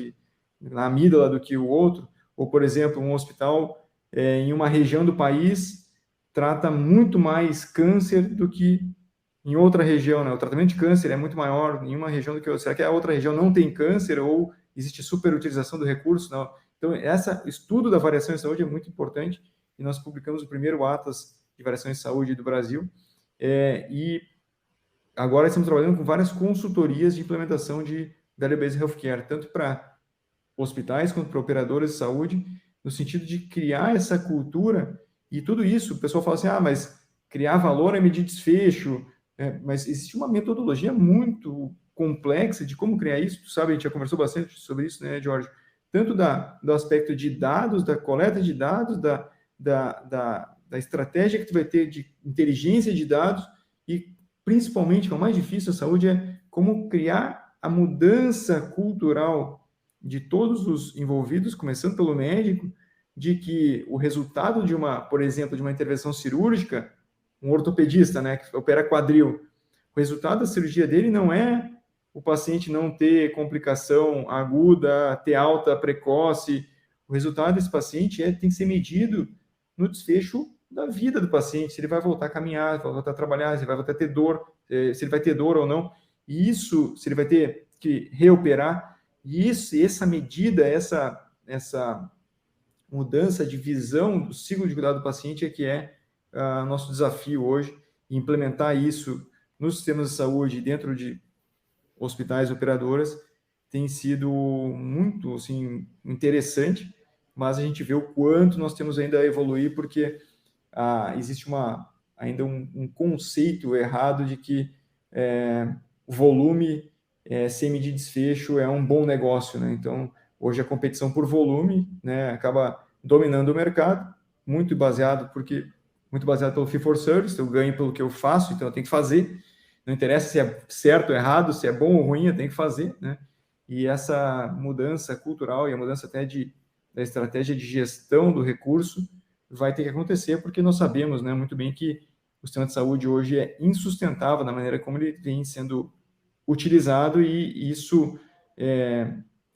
na amígdala do que o outro? Ou, por exemplo, um hospital em uma região do país trata muito mais câncer do que em outra região, né? O tratamento de câncer é muito maior em uma região do que outra. Será que a outra região não tem câncer ou existe superutilização do recurso? Não. Então, esse estudo da variação em saúde é muito importante e nós publicamos o primeiro Atlas de Variação em Saúde do Brasil e agora estamos trabalhando com várias consultorias de implementação de Value-Based Healthcare, tanto para hospitais quanto para operadoras de saúde, no sentido de criar essa cultura e tudo isso. O pessoal fala assim, mas criar valor é medir desfecho, mas existe uma metodologia muito complexa de como criar isso. Tu sabe, a gente já conversou bastante sobre isso, né, Jorge? Tanto do aspecto de dados, da coleta de dados, da estratégia que tu vai ter de inteligência de dados e, principalmente, que é o mais difícil da saúde, é como criar a mudança cultural de todos os envolvidos, começando pelo médico, de que o resultado por exemplo, de uma intervenção cirúrgica, um ortopedista, né, que opera quadril, o resultado da cirurgia dele não é o paciente não ter complicação aguda, ter alta precoce. O resultado desse paciente tem que ser medido no desfecho da vida do paciente, se ele vai voltar a caminhar, se vai voltar a trabalhar, se ele vai voltar a ter dor, se ele vai ter dor ou não. E isso, se ele vai ter que reoperar, e essa medida, essa mudança de visão do ciclo de cuidado do paciente que é nosso desafio hoje, implementar isso nos sistemas de saúde dentro de hospitais operadoras tem sido muito assim, interessante, mas a gente vê o quanto nós temos ainda a evoluir, porque existe ainda um conceito errado de que o volume sem medir desfecho é um bom negócio, né? Então, hoje a competição por volume, né, acaba dominando o mercado, muito baseado pelo fee for service, eu ganho pelo que eu faço, então eu tenho que fazer, não interessa se é certo ou errado, se é bom ou ruim, eu tenho que fazer, né? E essa mudança cultural e a mudança até da estratégia de gestão do recurso vai ter que acontecer, porque nós sabemos, né, muito bem que o sistema de saúde hoje é insustentável na maneira como ele vem sendo utilizado, e isso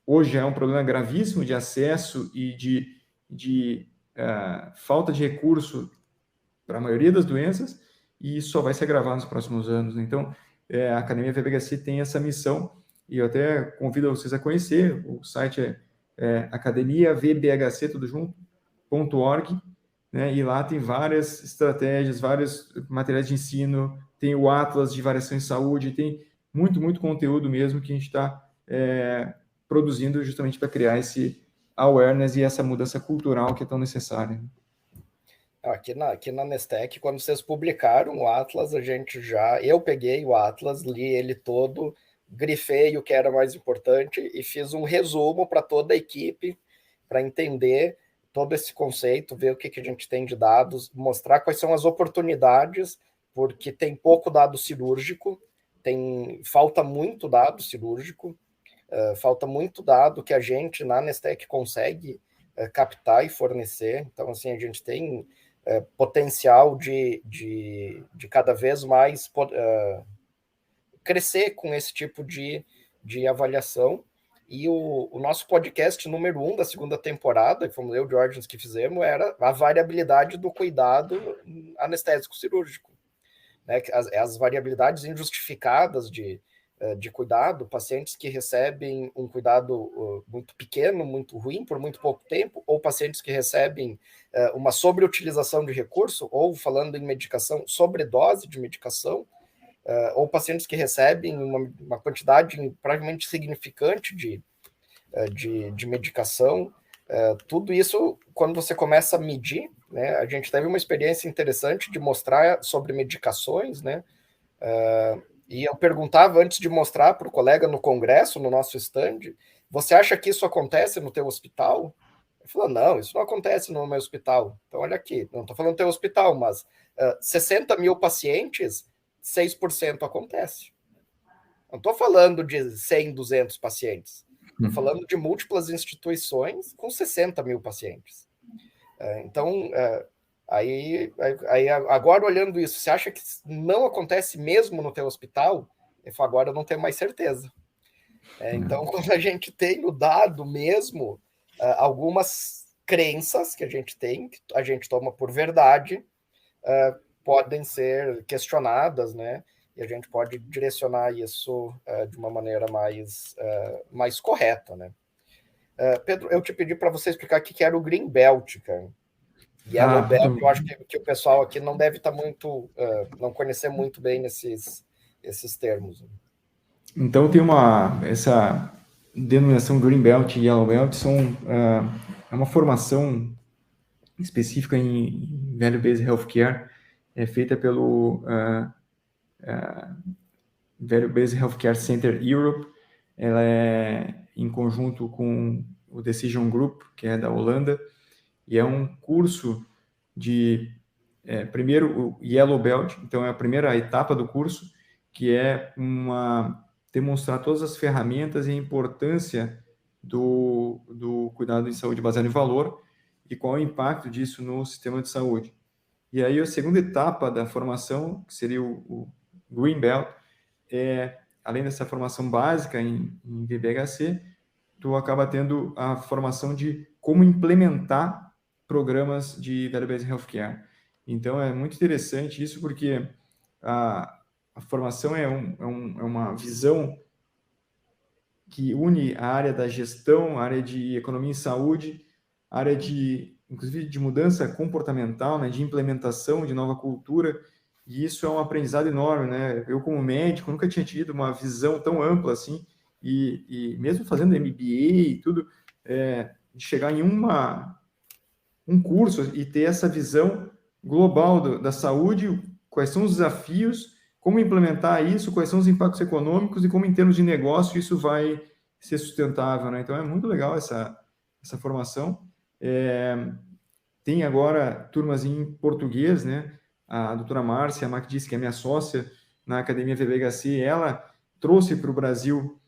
hoje é um problema gravíssimo de acesso e de falta de recurso para a maioria das doenças, e isso só vai se agravar nos próximos anos. Então, a Academia VBHC tem essa missão, e eu até convido vocês a conhecer, o site é academiavbhc, tudo junto, .org, né? E lá tem várias estratégias, vários materiais de ensino, tem o Atlas de Variação em Saúde, tem muito conteúdo mesmo que a gente está produzindo justamente para criar esse awareness e essa mudança cultural que é tão necessária. Aqui na Nestec, quando vocês publicaram o Atlas, eu peguei o Atlas, li ele todo, grifei o que era mais importante e fiz um resumo para toda a equipe, para entender todo esse conceito, ver o que a gente tem de dados, mostrar quais são as oportunidades, porque tem pouco dado cirúrgico, falta muito dado cirúrgico, falta muito dado que a gente na Nestec consegue captar e fornecer. Então, assim, a gente tem potencial de cada vez mais crescer com esse tipo de avaliação. E o nosso podcast número 1 da segunda temporada, que fomos eu e o Jorgens que fizemos, era a variabilidade do cuidado anestésico cirúrgico. Né? As variabilidades injustificadas de cuidado, pacientes que recebem um cuidado muito pequeno, muito ruim, por muito pouco tempo, ou pacientes que recebem uma sobreutilização de recurso, ou falando em medicação, sobredose de medicação, ou pacientes que recebem uma quantidade praticamente significante de medicação. Tudo isso, quando você começa a medir, né, a gente teve uma experiência interessante de mostrar sobre medicações, né, e eu perguntava antes de mostrar para o colega no congresso, no nosso stand, você acha que isso acontece no teu hospital? Ele falou, não, isso não acontece no meu hospital. Então, olha aqui, não estou falando do teu hospital, mas 60 mil pacientes, 6% acontece. Não estou falando de 100, 200 pacientes. Estou falando de múltiplas instituições com 60 mil pacientes. Então, agora olhando isso, você acha que não acontece mesmo no teu hospital? Eu falo, agora eu não tenho mais certeza. Então, quando a gente tem o dado mesmo, algumas crenças que a gente tem, que a gente toma por verdade, podem ser questionadas, né? E a gente pode direcionar isso de uma maneira mais correta, né? Pedro, eu te pedi para você explicar o que era o Green Belt, cara. Yellow Belt, eu acho que o pessoal aqui não deve estar muito, não conhecer muito bem esses termos. Então tem essa denominação Green Belt e Yellow Belt é uma formação específica em Value-Based Healthcare, feita pelo Value-Based Healthcare Center Europe. Ela é em conjunto com o Decision Group, que é da Holanda, e é um curso de, primeiro, o Yellow Belt, então é a primeira etapa do curso, que é demonstrar todas as ferramentas e a importância do cuidado em saúde baseado em valor e qual é o impacto disso no sistema de saúde. E aí a segunda etapa da formação, que seria o Green Belt, além dessa formação básica em VBHC, tu acaba tendo a formação de como implementar programas de Value-Based Healthcare. Então, é muito interessante isso, porque a formação é uma visão que une a área da gestão, a área de economia em saúde, a área inclusive de mudança comportamental, né, de implementação de nova cultura, e isso é um aprendizado enorme, né? Eu, como médico, nunca tinha tido uma visão tão ampla assim, e mesmo fazendo MBA e tudo, de chegar em um curso e ter essa visão global da saúde, quais são os desafios, como implementar isso, quais são os impactos econômicos e como, em termos de negócio, isso vai ser sustentável, né? Então, é muito legal essa formação. Tem agora turmas em português, né? A doutora Márcia Mac, que é minha sócia na Academia VBHC, ela trouxe para o Brasil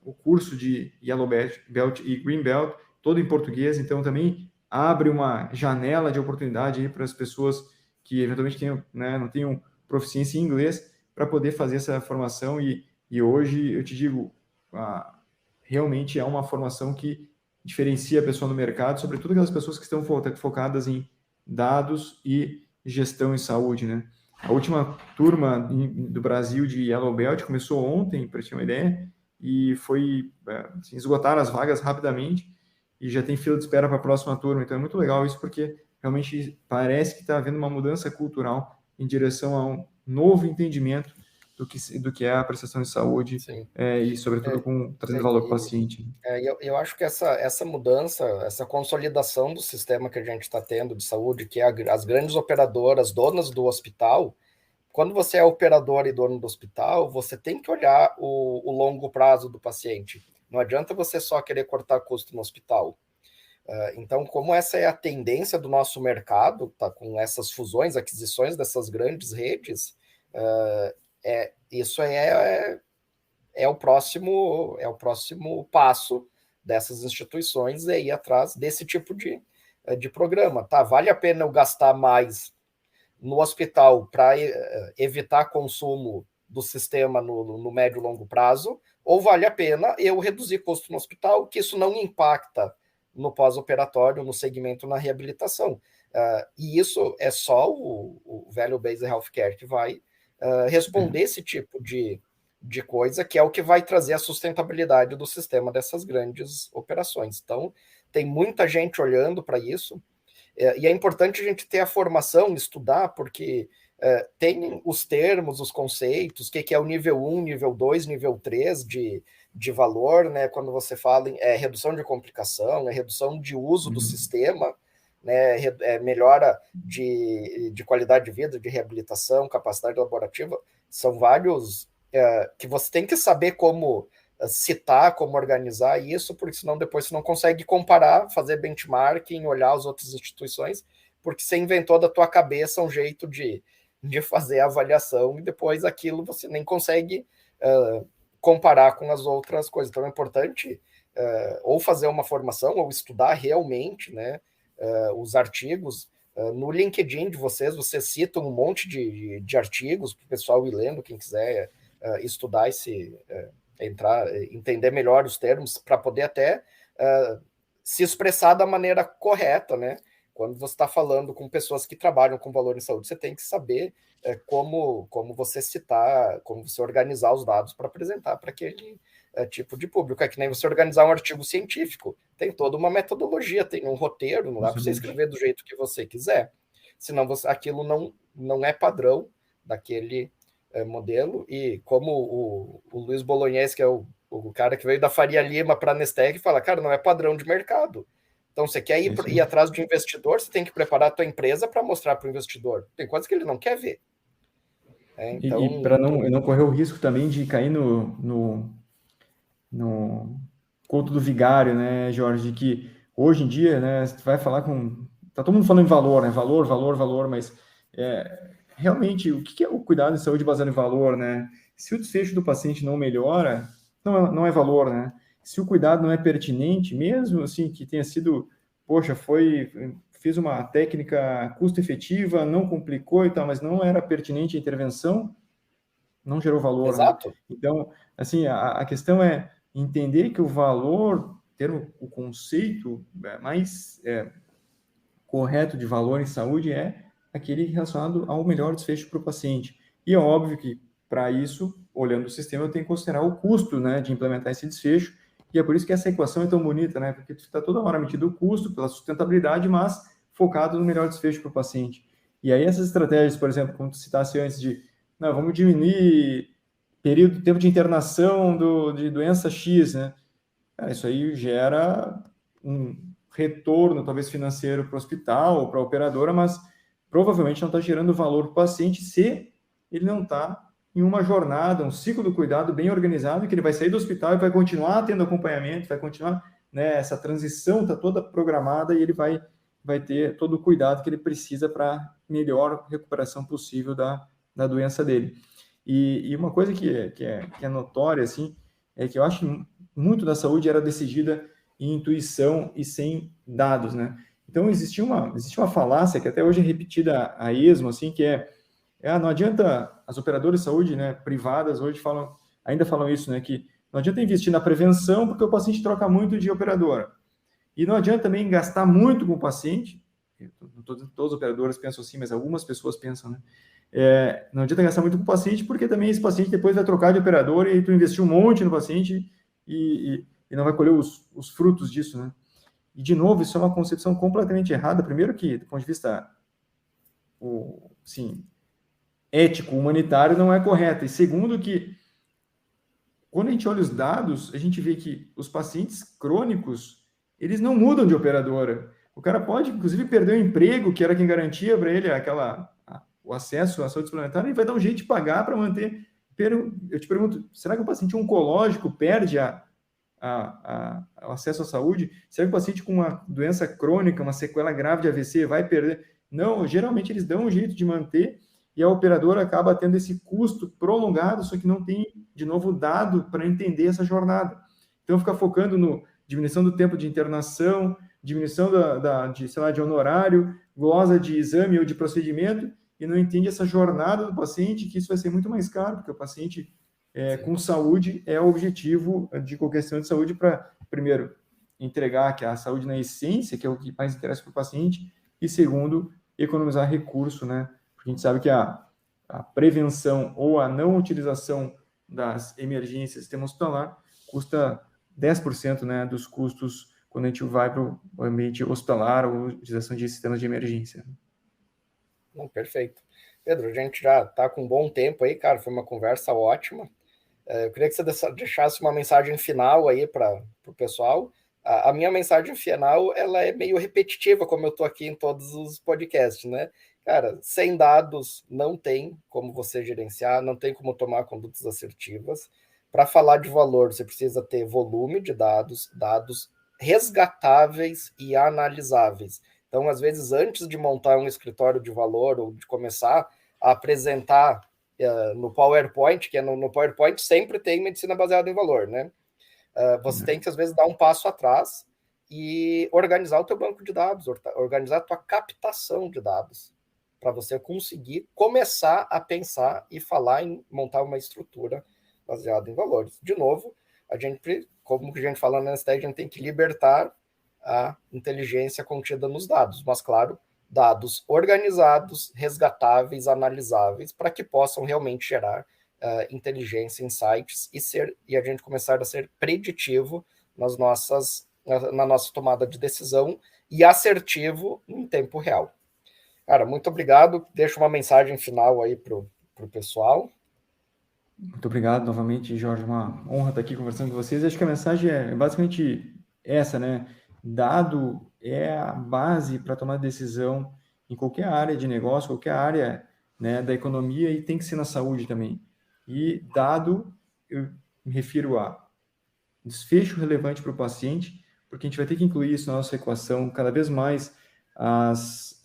o curso de Yellow Belt e Green Belt, todo em português, então também abre uma janela de oportunidade para as pessoas que eventualmente não tenham proficiência em inglês para poder fazer essa formação, e hoje eu te digo, realmente é uma formação que diferencia a pessoa no mercado, sobretudo aquelas pessoas que estão focadas em dados e gestão em saúde, né? A última turma do Brasil de Yellow Belt começou ontem, para ter uma ideia, e foi assim, esgotar as vagas rapidamente e já tem fila de espera para a próxima turma. Então é muito legal isso, porque realmente parece que está havendo uma mudança cultural em direção a um novo entendimento do que é a prestação de saúde e, sobretudo, trazendo valor para o paciente. Eu acho que essa mudança, essa consolidação do sistema que a gente está tendo de saúde, que é as grandes operadoras, donas do hospital, quando você é operador e dono do hospital, você tem que olhar o longo prazo do paciente. Não adianta você só querer cortar custo no hospital. Então, como essa é a tendência do nosso mercado, tá, com essas fusões, aquisições dessas grandes redes, isso é o próximo passo dessas instituições, é ir atrás desse tipo de programa. Tá? Vale a pena eu gastar mais no hospital para evitar consumo do sistema no médio e longo prazo, ou vale a pena eu reduzir custo no hospital, que isso não impacta no pós-operatório, no segmento, na reabilitação. E isso é só o Value-Based Healthcare que vai responder esse tipo de coisa, que é o que vai trazer a sustentabilidade do sistema dessas grandes operações. Então, tem muita gente olhando para isso, e é importante a gente ter a formação, estudar, porque tem os termos, os conceitos, o que é o nível 1, nível 2, nível 3 de valor, né? Quando você fala em redução de complicação, redução de uso do sistema, né? Melhora de qualidade de vida, de reabilitação, capacidade laborativa, são vários que você tem que saber como citar, como organizar isso, porque senão depois você não consegue comparar, fazer benchmarking, olhar as outras instituições, porque você inventou da tua cabeça um jeito de fazer a avaliação e depois aquilo você nem consegue comparar com as outras coisas. Então é importante ou fazer uma formação ou estudar realmente, né, os artigos. No LinkedIn de vocês citam um monte de artigos para o pessoal ir lendo, quem quiser estudar entender melhor os termos, para poder até se expressar da maneira correta, né? Quando você está falando com pessoas que trabalham com valor em saúde, você tem que saber como você citar, como você organizar os dados para apresentar para aquele tipo de público. É que nem você organizar um artigo científico. Tem toda uma metodologia, tem um roteiro, não dá para você escrever do jeito que você quiser. Senão aquilo não é padrão daquele modelo. E como o Luiz Bolognese, que é o cara que veio da Faria Lima para a Nestec, fala, cara, não é padrão de mercado. Então, você quer ir atrás de investidor, você tem que preparar a tua empresa para mostrar para o investidor. Tem coisas que ele não quer ver. Então, e para não correr o risco também de cair no conto do vigário, né, Jorge, que hoje em dia, né, você vai falar tá todo mundo falando em valor, né, valor, mas realmente, o que é o cuidado em saúde baseado em valor, né? Se o desfecho do paciente não melhora, não é valor, né? Se o cuidado não é pertinente, mesmo assim que tenha sido, poxa, fiz uma técnica custo-efetiva, não complicou e tal, mas não era pertinente a intervenção, não gerou valor. Exato. Né? Então, assim, a questão é entender que o valor, ter o conceito mais correto de valor em saúde é aquele relacionado ao melhor desfecho para o paciente. E é óbvio que, para isso, olhando o sistema, eu tenho que considerar o custo, né, de implementar esse desfecho, e é por isso que essa equação é tão bonita, né, porque está toda hora metido o custo pela sustentabilidade, mas focado no melhor desfecho para o paciente. E aí essas estratégias, por exemplo, como tu citasse antes vamos diminuir tempo de internação de doença X, né? Cara, isso aí gera um retorno, talvez financeiro, para o hospital ou para a operadora, mas provavelmente não está gerando valor para o paciente se ele não está em uma jornada, um ciclo do cuidado bem organizado, que ele vai sair do hospital e vai continuar tendo acompanhamento, vai continuar, né, essa transição está toda programada e ele vai ter todo o cuidado que ele precisa para melhor recuperação possível da doença dele. E uma coisa que é notória, assim, é que eu acho que muito da saúde era decidida em intuição e sem dados, né? Então, existe uma falácia que até hoje é repetida a esmo, assim, que não adianta, as operadoras de saúde, né, privadas hoje ainda falam isso, né, que não adianta investir na prevenção porque o paciente troca muito de operadora. E não adianta também gastar muito com o paciente, todos os operadores pensam assim, mas algumas pessoas pensam, né? Não adianta gastar muito com o paciente, porque também esse paciente depois vai trocar de operador e tu investiu um monte no paciente e não vai colher os frutos disso, né? E, de novo, isso é uma concepção completamente errada. Primeiro que, do ponto de vista assim, ético, humanitário, não é correta. E segundo que, quando a gente olha os dados, a gente vê que os pacientes crônicos, eles não mudam de operadora. O cara pode, inclusive, perder o emprego, que era quem garantia para ele o acesso à saúde suplementar, e vai dar um jeito de pagar para manter. Eu te pergunto, será que o paciente oncológico perde o acesso à saúde? Será que o paciente com uma doença crônica, uma sequela grave de AVC, vai perder? Não, geralmente eles dão um jeito de manter, e a operadora acaba tendo esse custo prolongado, só que não tem, de novo, dado para entender essa jornada. Então, fica focando no diminuição do tempo de internação, diminuição de honorário, glosa de exame ou de procedimento, e não entende essa jornada do paciente, que isso vai ser muito mais caro, porque o paciente com saúde é o objetivo de qualquer questão de saúde para, primeiro, entregar que a saúde na essência, que é o que mais interessa para o paciente, e segundo, economizar recurso, né? Porque a gente sabe que a prevenção ou a não utilização das emergências do sistema hospitalar custa 10%, né, dos custos quando a gente vai para o ambiente hospitalar ou utilização de sistemas de emergência. Não, perfeito. Pedro, a gente já está com um bom tempo aí, cara, foi uma conversa ótima. Eu queria que você deixasse uma mensagem final aí para o pessoal. A minha mensagem final, ela é meio repetitiva, como eu estou aqui em todos os podcasts, né? Cara, sem dados não tem como você gerenciar, não tem como tomar condutas assertivas. Para falar de valor, você precisa ter volume de dados, dados resgatáveis e analisáveis. Então, às vezes, antes de montar um escritório de valor ou de começar a apresentar no PowerPoint, que no PowerPoint sempre tem medicina baseada em valor, né? Você tem que, às vezes, dar um passo atrás e organizar o teu banco de dados, organizar a tua captação de dados, para você conseguir começar a pensar e falar em montar uma estrutura baseada em valores. De novo, como a gente fala na STEG, a gente tem que libertar a inteligência contida nos dados, mas, claro, dados organizados, resgatáveis, analisáveis, para que possam realmente gerar inteligência, insights e a gente começar a ser preditivo na nossa tomada de decisão e assertivo em tempo real. Cara, muito obrigado. Deixo uma mensagem final aí para o pessoal. Muito obrigado novamente, Jorge. Uma honra estar aqui conversando com vocês. Acho que a mensagem é basicamente essa, né? Dado é a base para tomar decisão em qualquer área de negócio, qualquer área, né, da economia, e tem que ser na saúde também. E dado, eu me refiro a desfecho relevante para o paciente, porque a gente vai ter que incluir isso na nossa equação cada vez mais. As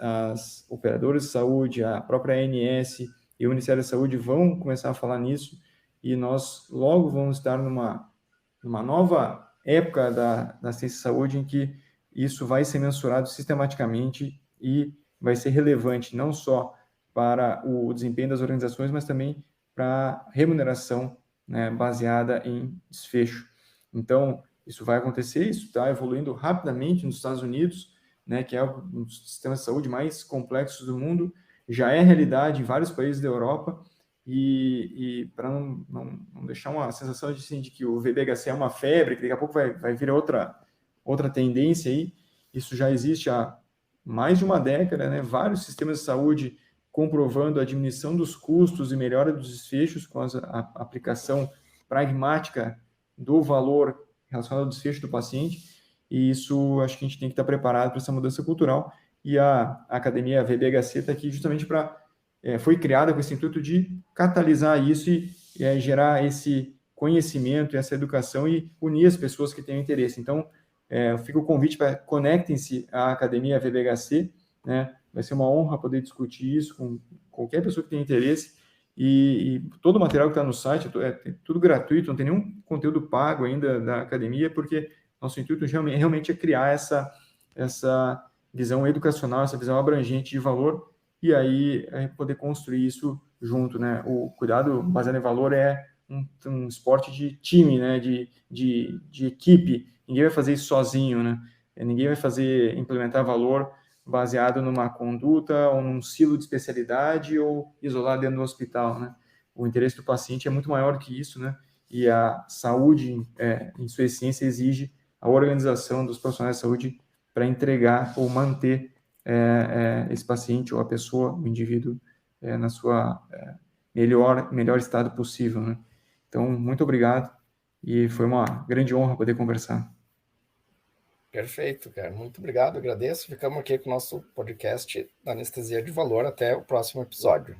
operadoras de saúde, a própria ANS e o Ministério da Saúde vão começar a falar nisso, e nós logo vamos estar numa nova época da ciência de saúde em que isso vai ser mensurado sistematicamente e vai ser relevante não só para o desempenho das organizações, mas também para remuneração, né, baseada em desfecho. Então, isso vai acontecer, isso está evoluindo rapidamente nos Estados Unidos, né, que é um dos sistemas de saúde mais complexos do mundo, já é realidade em vários países da Europa, e para não deixar uma sensação de que o VBHC é uma febre, que daqui a pouco vai vir outra tendência aí, isso já existe há mais de uma década, né, vários sistemas de saúde comprovando a diminuição dos custos e melhora dos desfechos com a aplicação pragmática do valor relacionado ao desfecho do paciente, e isso acho que a gente tem que estar preparado para essa mudança cultural, e a academia VBHC está aqui justamente foi criada com esse intuito de catalisar isso e gerar esse conhecimento, essa educação e unir as pessoas que têm interesse. Então, fica o convite para conectem-se à academia VBHC, né? Vai ser uma honra poder discutir isso com qualquer pessoa que tenha interesse, e todo o material que está no site é tudo gratuito, não tem nenhum conteúdo pago ainda da academia, porque nosso intuito realmente é criar essa visão educacional, essa visão abrangente de valor, e aí poder construir isso junto, né? O cuidado baseado em valor é um esporte de time, né? De equipe. Ninguém vai fazer isso sozinho, né? Ninguém vai implementar valor baseado numa conduta ou num silo de especialidade ou isolado dentro do hospital, né? O interesse do paciente é muito maior que isso, né? E a saúde, em sua essência, exige a organização dos profissionais de saúde para entregar ou manter esse paciente ou a pessoa, o indivíduo, na sua melhor estado possível, né? Então, muito obrigado e foi uma grande honra poder conversar. Perfeito, cara. Muito obrigado, agradeço. Ficamos aqui com o nosso podcast da Anestesia de Valor. Até o próximo episódio.